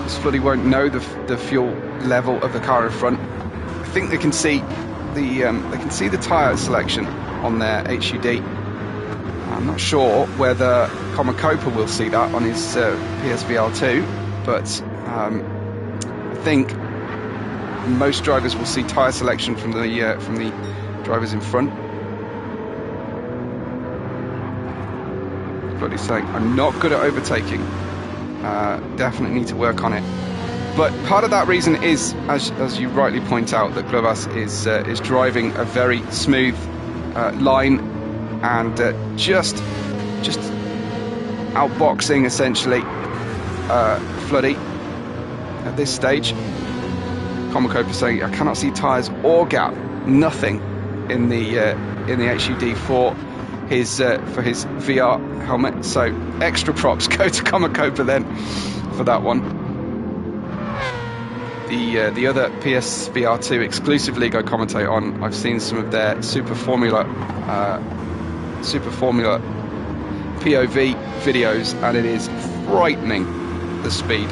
Floody won't know the fuel level of the car in front. I think they can see the tyre selection on their HUD. I'm not sure whether Commentator will see that on his PSVR2, but I think most drivers will see tyre selection from the drivers in front. Floody's saying, I'm not good at overtaking. Definitely need to work on it. But part of that reason is, as you rightly point out, that Glovas is driving a very smooth line and just outboxing essentially Floody at this stage. Commentator saying I cannot see tyres or gap, nothing in the HUD for his VR helmet. So extra props go to Commentator then for that one. The other PSVR2 exclusive league I commentate on, I've seen some of their Super Formula POV videos, and it is frightening, the speed,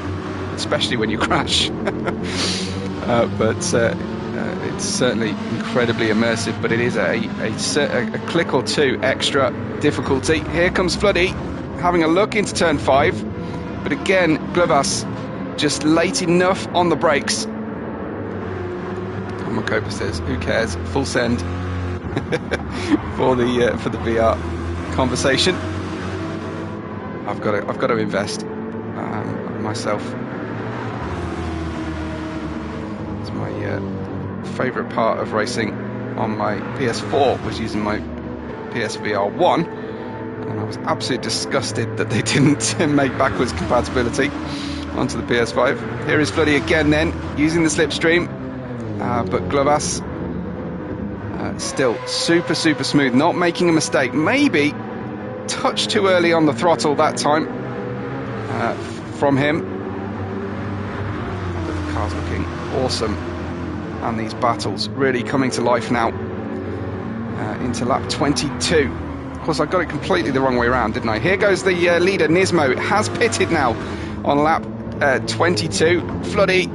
especially when you crash. But it's certainly incredibly immersive, but it is a click or two extra difficulty. Here comes Floody having a look into turn 5, but again Glovas just late enough on the brakes. Commentator says, "Who cares? Full send." for the VR conversation. I've got to invest myself. It's my favourite part of racing on my PS4 was using my PSVR 1, and I was absolutely disgusted that they didn't make backwards compatibility onto the PS5. Here is Floody again then, using the slipstream, but Glovas still super smooth, not making a mistake. Maybe touch too early on the throttle that time from him. But the car's looking awesome, and these battles really coming to life now into lap 22. Of course, I got it completely the wrong way around, didn't I? Here goes the leader, Nismo, has pitted now on lap 22. Floody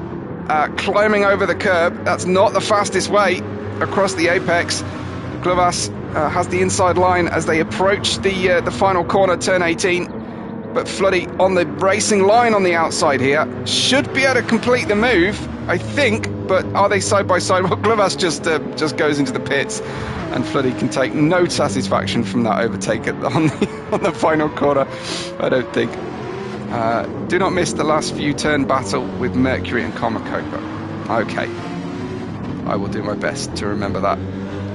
climbing over the curb. That's not the fastest way across the apex. Glovas has the inside line as they approach the final corner, turn 18. But Floody on the racing line on the outside here should be able to complete the move, I think. But are they side by side? Well, Glovas just goes into the pits, and Floody can take no satisfaction from that overtake on the final corner, I don't think. Do not miss the last few turn battle with Mercury and Commentator. Okay, I will do my best to remember that.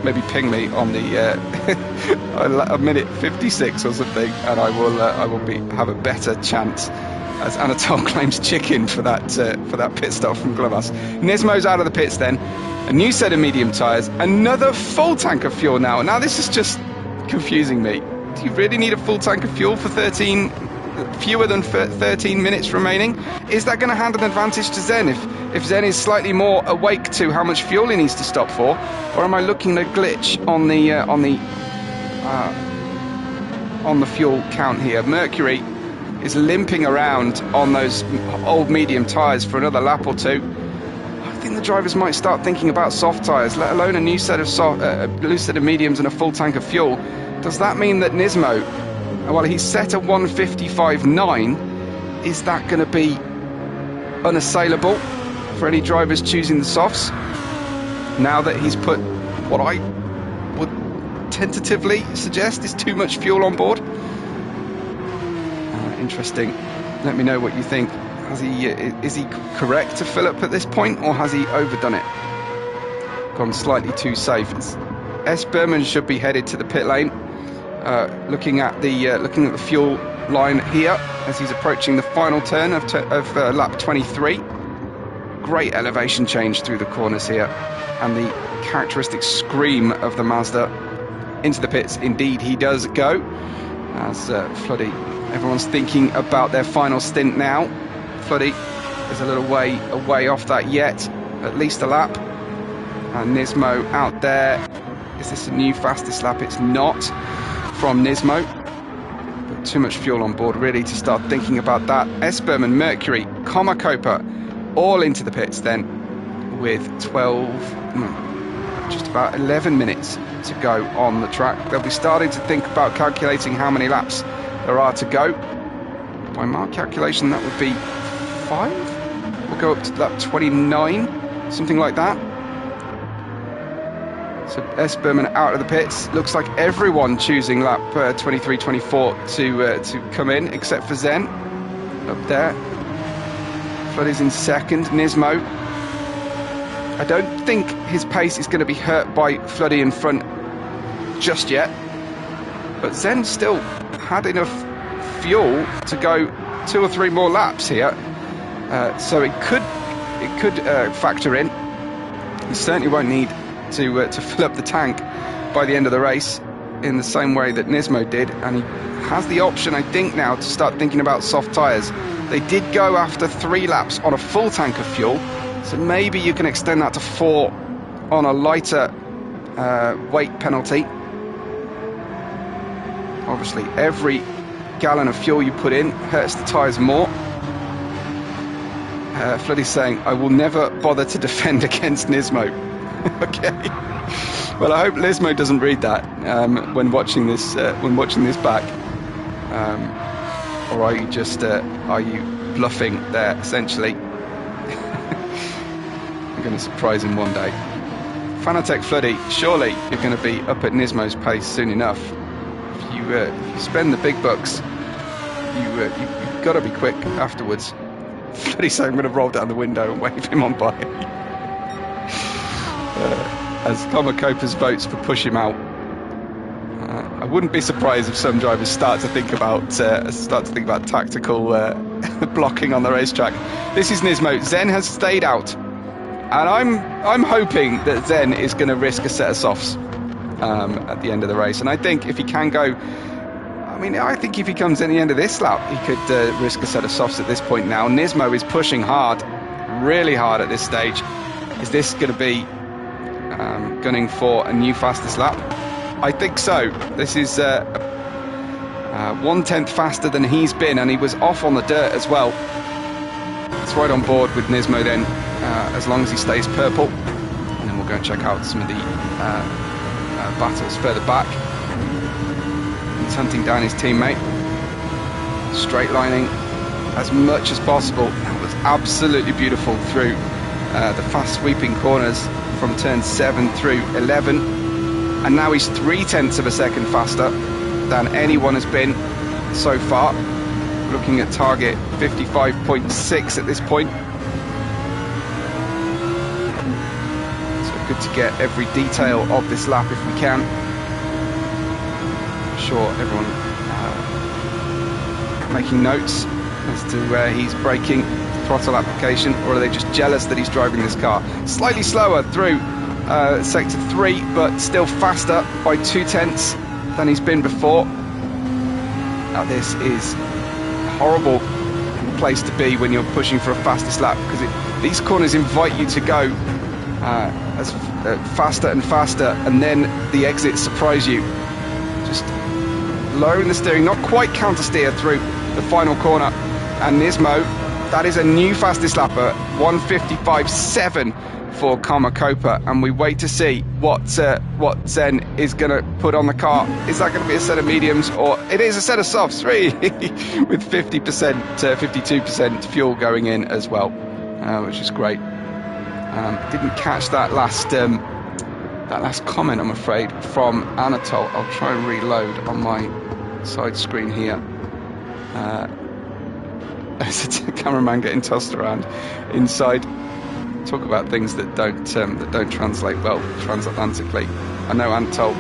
Maybe ping me on the a minute 56 or something, and I will have a better chance, as Anatol claims chicken for that pit stop from Glovas. Nismo's out of the pits then. A new set of medium tyres, another full tank of fuel now. Now this is just confusing me. Do you really need a full tank of fuel for fewer than 13 minutes remaining? Is that going to hand an advantage to Zen if Zen is slightly more awake to how much fuel he needs to stop for, or am I looking at a glitch on the fuel count here? Mercury is limping around on those old medium tyres for another lap or two. I think the drivers might start thinking about soft tyres, let alone a new set of mediums and a full tank of fuel. Does that mean that Nismo, well, he's set a 155.9. Is that going to be unassailable for any drivers choosing the softs? Now that he's put what I would tentatively suggest is too much fuel on board. Interesting. Let me know what you think. Is he correct to fill up at this point, or has he overdone it? Gone slightly too safe. S. Berman should be headed to the pit lane. Looking at the fuel line here as he's approaching the final turn of lap 23. Great elevation change through the corners here, and the characteristic scream of the Mazda into the pits. Indeed, he does go. As Floody, everyone's thinking about their final stint now. Floody is a little way away off that yet, at least a lap. And Nismo out there. Is this a new fastest lap? It's not from Nismo, but too much fuel on board really to start thinking about that. S. Berman, Mercury, Commentator all into the pits then, with just about 11 minutes to go on the track. They'll be starting to think about calculating how many laps there are to go. By my calculation, that would be 5. We'll go up to lap 29, something like that. So S. Berman out of the pits. Looks like everyone choosing lap 23, 24 to come in, except for Zen up there. Floody's in second. Nismo, I don't think his pace is going to be hurt by Floody in front just yet, but Zen still had enough fuel to go 2 or 3 more laps here, so it could factor in. He certainly won't need to fill up the tank by the end of the race in the same way that Nismo did, and he has the option, I think, now to start thinking about soft tyres. They did go after 3 laps on a full tank of fuel, so maybe you can extend that to 4 on a lighter weight penalty. Obviously, every gallon of fuel you put in hurts the tyres more. Freddie's saying, I will never bother to defend against Nismo. Okay. Well, I hope Nismo doesn't read that when watching this back. Or are you just are you bluffing there, essentially? I'm going to surprise him one day. Fanatec Freddie, surely you're going to be up at Nismo's pace soon enough. If you spend the big bucks, you've got to be quick afterwards. Freddie saying I'm going to roll down the window and wave him on by. As Commentator votes for push him out. I wouldn't be surprised if some drivers start to think about tactical blocking on the racetrack. This is Nismo. Zen has stayed out, and I'm hoping that Zen is going to risk a set of softs at the end of the race. And I think if he can go, I think if he comes in the end of this lap, he could risk a set of softs at this point now. Nismo is pushing hard, really hard at this stage. Is this going to be gunning for a new fastest lap? I think so. This is 1/10 faster than he's been, and he was off on the dirt as well. It's right on board with Nismo then, as long as he stays purple. And then we'll go and check out some of the battles further back. He's hunting down his teammate, straight lining as much as possible. That was absolutely beautiful through the fast sweeping corners from turn 7 through 11, and now he's 0.3 of a second faster than anyone has been so far. Looking at target 55.6 at this point. So good to get every detail of this lap if we can. I'm sure everyone making notes as to where he's braking, throttle application, or are they just jealous that he's driving this car? Slightly slower through sector 3, but still faster by 0.2 than he's been before. Now this is a horrible place to be when you're pushing for a fastest lap, because these corners invite you to go as faster and faster, and then the exits surprise you. Just lowering the steering, not quite counter steer through the final corner, and Nismo, that is a new fastest lapper, 1:55.7 for Commentator, and we wait to see what Zen is going to put on the car. Is that going to be a set of mediums, or it is a set of softs, with 50% to 52% fuel going in as well, which is great. Didn't catch that last comment, I'm afraid, from Anatol. I'll try and reload on my side screen here. As a cameraman getting tossed around inside. Talk about things that don't translate well transatlantically. I know, Anatol,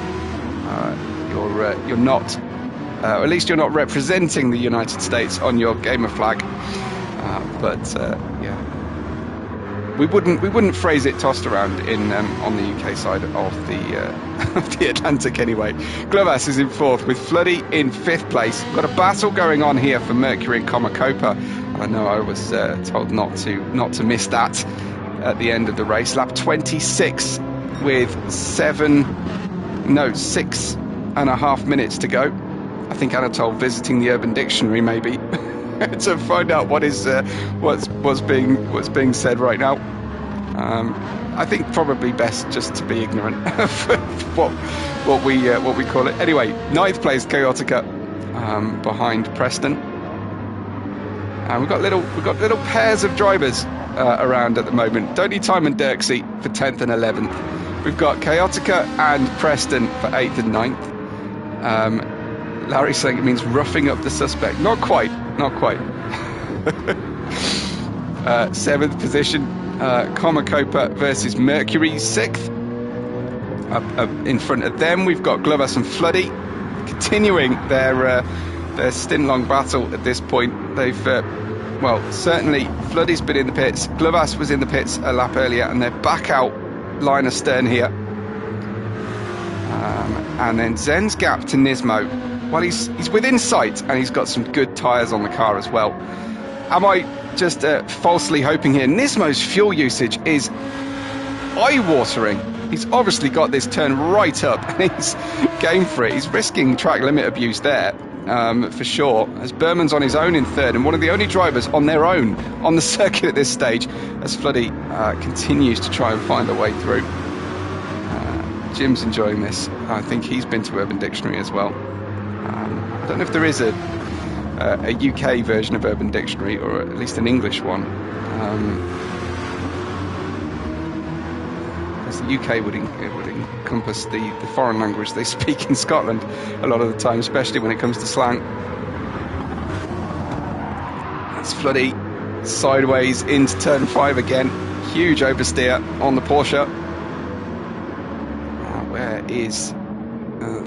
you're not, or at least you're not representing the United States on your gamer flag. Yeah, we wouldn't phrase it tossed around in on the UK side of the Atlantic anyway. Glovas is in 4th with Floody in 5th place. We've got a battle going on here for Mercury and Commentator. I know I was told not to miss that at the end of the race. Lap 26 with 6.5 minutes to go. I think Anatol visiting the Urban Dictionary maybe to find out what's being said right now. I think probably best just to be ignorant of what we call it. Anyway, 9th place Gautier behind Preston. And we've got little pairs of drivers around at the moment. Donny Time and Dirksey for 10th and 11th. We've got Gautier and Preston for 8th and 9th. Larry's saying it means roughing up the suspect. Not quite. 7th position, Commentator versus Mercury, 6th. Up in front of them, we've got Glovas and Floody continuing their their stint-long battle at this point. They've, well, certainly Floodie's been in the pits. Glovas was in the pits a lap earlier, and they're back out line astern here. And then Zen's gap to Nismo. Well, he's within sight, and he's got some good tyres on the car as well. Am I just falsely hoping here? Nismo's fuel usage is eye-watering. He's obviously got this turn right up, and he's game for it. He's risking track limit abuse there, for sure, as Berman's on his own in third, and one of the only drivers on their own on the circuit at this stage, as Floodie continues to try and find a way through. Jim's enjoying this. I think he's been to Urban Dictionary as well. I don't know if there is a UK version of Urban Dictionary, or at least an English one. Because the UK would encompass the foreign language they speak in Scotland a lot of the time, especially when it comes to slang. That's Floodie sideways into turn 5 again. Huge oversteer on the Porsche. Where is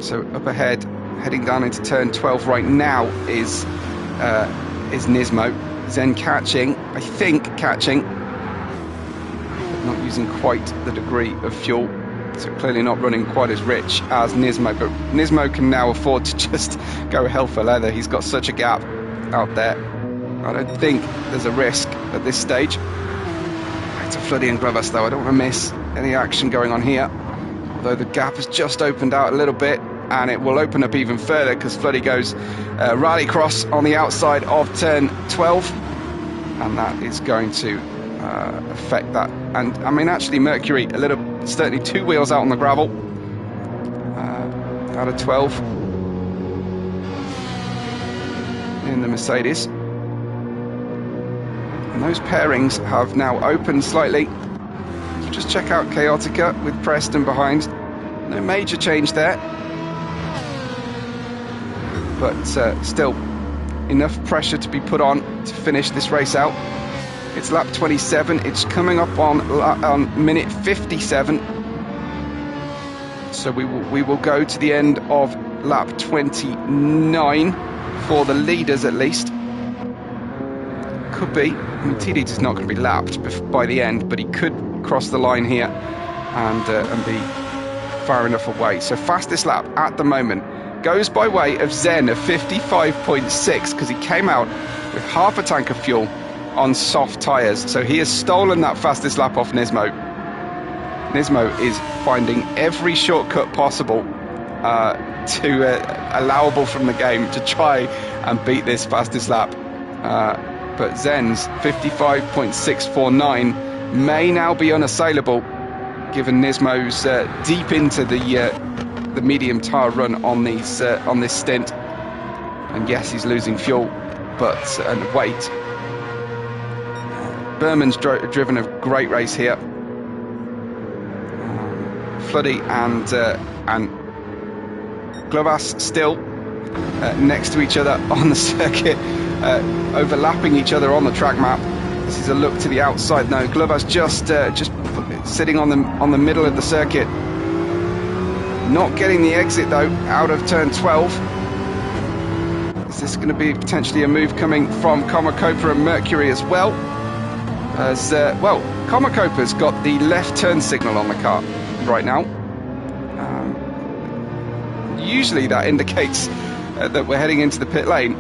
so up ahead, heading down into turn 12 right now is Nismo. Zen catching, I think catching, but not using quite the degree of fuel, so clearly not running quite as rich as Nismo, but Nismo can now afford to just go hell for leather. He's got such a gap out there. I don't think there's a risk at this stage. Back to Floodie and Glovas though. I don't want to miss any action going on here, although the gap has just opened out a little bit, and it will open up even further because Floodie goes rallycross on the outside of turn 12, and that is going to affect that. And I mean, actually Mercury certainly 2 wheels out on the gravel out of 12 in the Mercedes, and those pairings have now opened slightly. So just check out Chaotica with Preston behind. No major change there, but still enough pressure to be put on to finish this race out. It's lap 27. It's coming up on minute 57. So we will go to the end of lap 29 for the leaders at least. Could be. I mean, TD is not going to be lapped by the end, but he could cross the line here and be far enough away. So fastest lap at the moment goes by way of Zen of 55.6, because he came out with half a tank of fuel on soft tyres. So he has stolen that fastest lap off Nismo. Nismo is finding every shortcut possible allowable from the game to try and beat this fastest lap. But Zen's 55.649 may now be unassailable, given Nismo's deep into the medium tyre run on this stint. And yes, he's losing fuel, and weight. Berman's driven a great race here. Floodie and Glovas still next to each other on the circuit, overlapping each other on the track map. This is a look to the outside. No, Glovas just sitting on the middle of the circuit, not getting the exit though out of turn 12. Is this going to be potentially a move coming from Commentator and Mercury as well? As well, Commentator's got the left turn signal on the car right now. Usually that indicates that we're heading into the pit lane,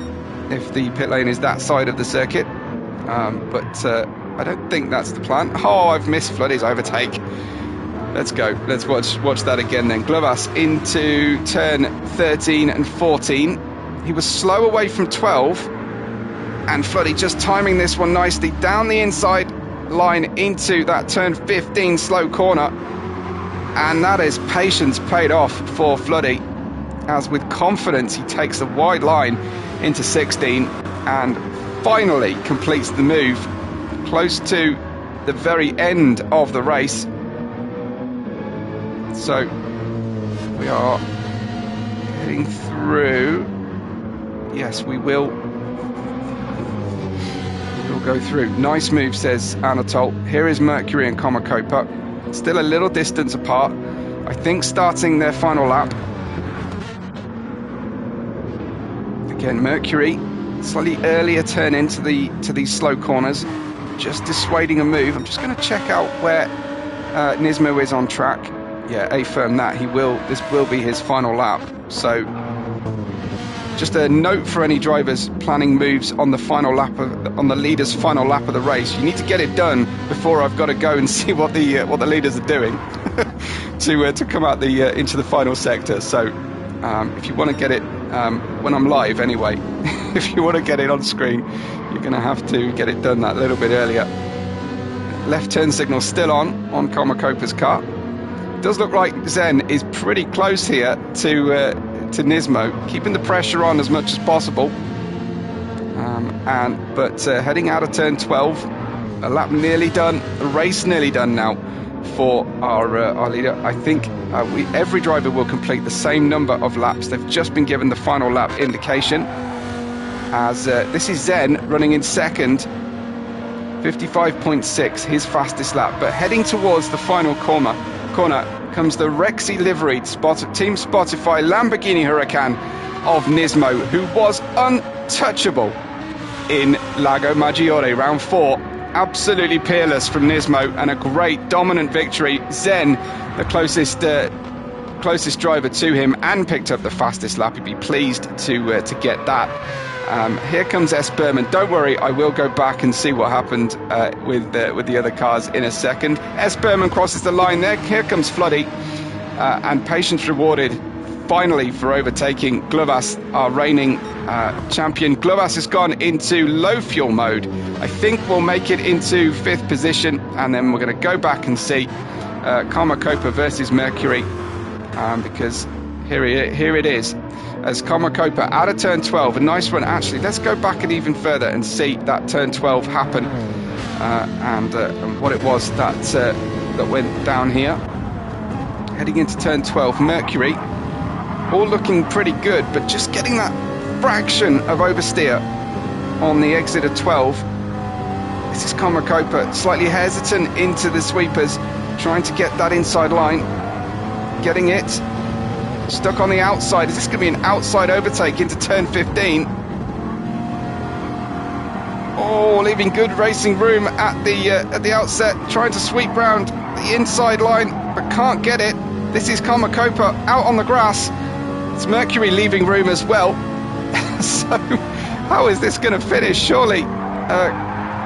if the pit lane is that side of the circuit, but I don't think that's the plan. Oh, I've missed Floodie's overtake. Let's go. Let's watch that again then. Glovas into turn 13 and 14. He was slow away from 12, and Floodie just timing this one nicely down the inside line into that turn 15 slow corner, and that is patience paid off for Floodie, as with confidence he takes a wide line into 16 and finally completes the move close to the very end of the race. So we are heading through. Yes, we will. We'll go through. Nice move, says Anatol. Here is Mercury and Commentator, still a little distance apart. I think starting their final lap. I think Again, Mercury, slightly earlier turn into these slow corners, just dissuading a move. I'm just going to check out where Nismo is on track. Yeah, affirm that this will be his final lap. So just a note for any drivers planning moves on the final lap on the leader's final lap of the race. You need to get it done before I've got to go and see what the leaders are doing to come out into the final sector. So if you want to get it when I'm live anyway, if you want to get it on screen, you're going to have to get it done that little bit earlier. Left turn signal still on Komakopa's car. Does look like Zen is pretty close here to Nismo, keeping the pressure on as much as possible. But heading out of turn 12, a lap nearly done, a race nearly done now for our leader. I think every driver will complete the same number of laps. They've just been given the final lap indication. As this is Zen running in second, 55.6, his fastest lap. But heading towards the final corner comes the Rexy liveried Team Spotify Lamborghini Huracan of Nismo, who was untouchable in Lago Maggiore, round 4. Absolutely peerless from Nismo, and a great dominant victory. Zen, the closest driver to him, and picked up the fastest lap. He'd be pleased to get that. Here comes S. Berman. Don't worry, I will go back and see what happened with the other cars in a second. S. Berman crosses the line there. Here comes Floody, and patience rewarded finally for overtaking Glovas, our reigning champion. Glovas has gone into low fuel mode. I think we'll make it into 5th position, and then we're going to go back and see Komakopa versus Mercury, because here it is. As Komakopa out of turn 12, a nice run actually. Let's go back and even further and see that turn 12 happen, and what it was that went down here. Heading into turn 12, Mercury, all looking pretty good, but just getting that fraction of oversteer on the exit of 12. This is Komakopa, slightly hesitant into the sweepers, trying to get that inside line, getting it. Stuck on the outside. Is this going to be an outside overtake into turn 15? Oh, leaving good racing room at the outset, trying to sweep round the inside line, but can't get it. This is Komakopa out on the grass. It's Mercury leaving room as well. So how is this going to finish? Surely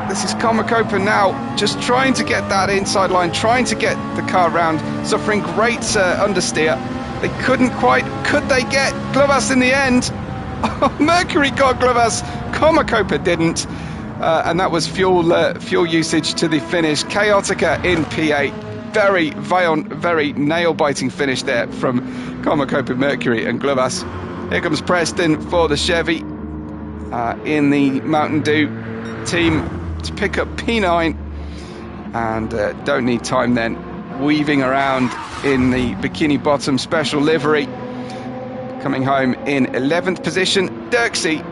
this is Komakopa now, just trying to get that inside line, trying to get the car round, suffering great understeer. They couldn't quite. Could they get Glovas in the end? Oh, Mercury got Glovas. Komakopa didn't. And that was fuel usage to the finish. Chaotica in P8. Very nail-biting finish there from Komakopa, Mercury and Glovas. Here comes Preston for the Chevy in the Mountain Dew team to pick up P9. And don't need time then. Weaving around in the bikini bottom special livery, coming home in 11th position. Dirksey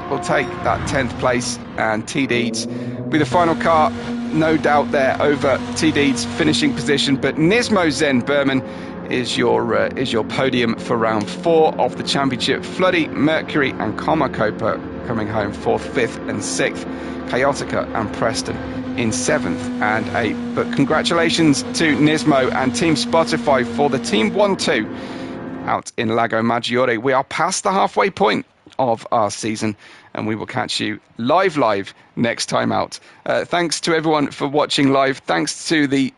will take that 10th place, and T Deeds will be the final car, no doubt there over T Deeds' finishing position. But Nismo Zen Berman is your podium for round 4 of the championship. Floody, Mercury and Komakopa coming home 4th, 5th and 6th. Chaotica and Preston in 7th and 8th. But congratulations to Nismo and Team Spotify for the Team 1-2 out in Lago Maggiore. We are past the halfway point of our season, and we will catch you live next time out. Thanks to everyone for watching live. Thanks to the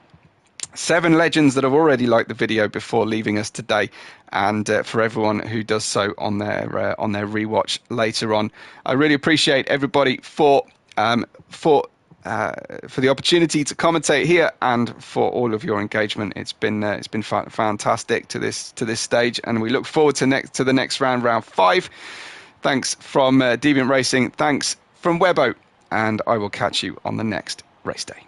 7 legends that have already liked the video before leaving us today, and for everyone who does so on their rewatch later on. I really appreciate everybody for the opportunity to commentate here, and for all of your engagement. It's been fantastic to this stage, and we look forward to the next round 5. Thanks from Deviant Racing, thanks from Webbo, and I will catch you on the next race day.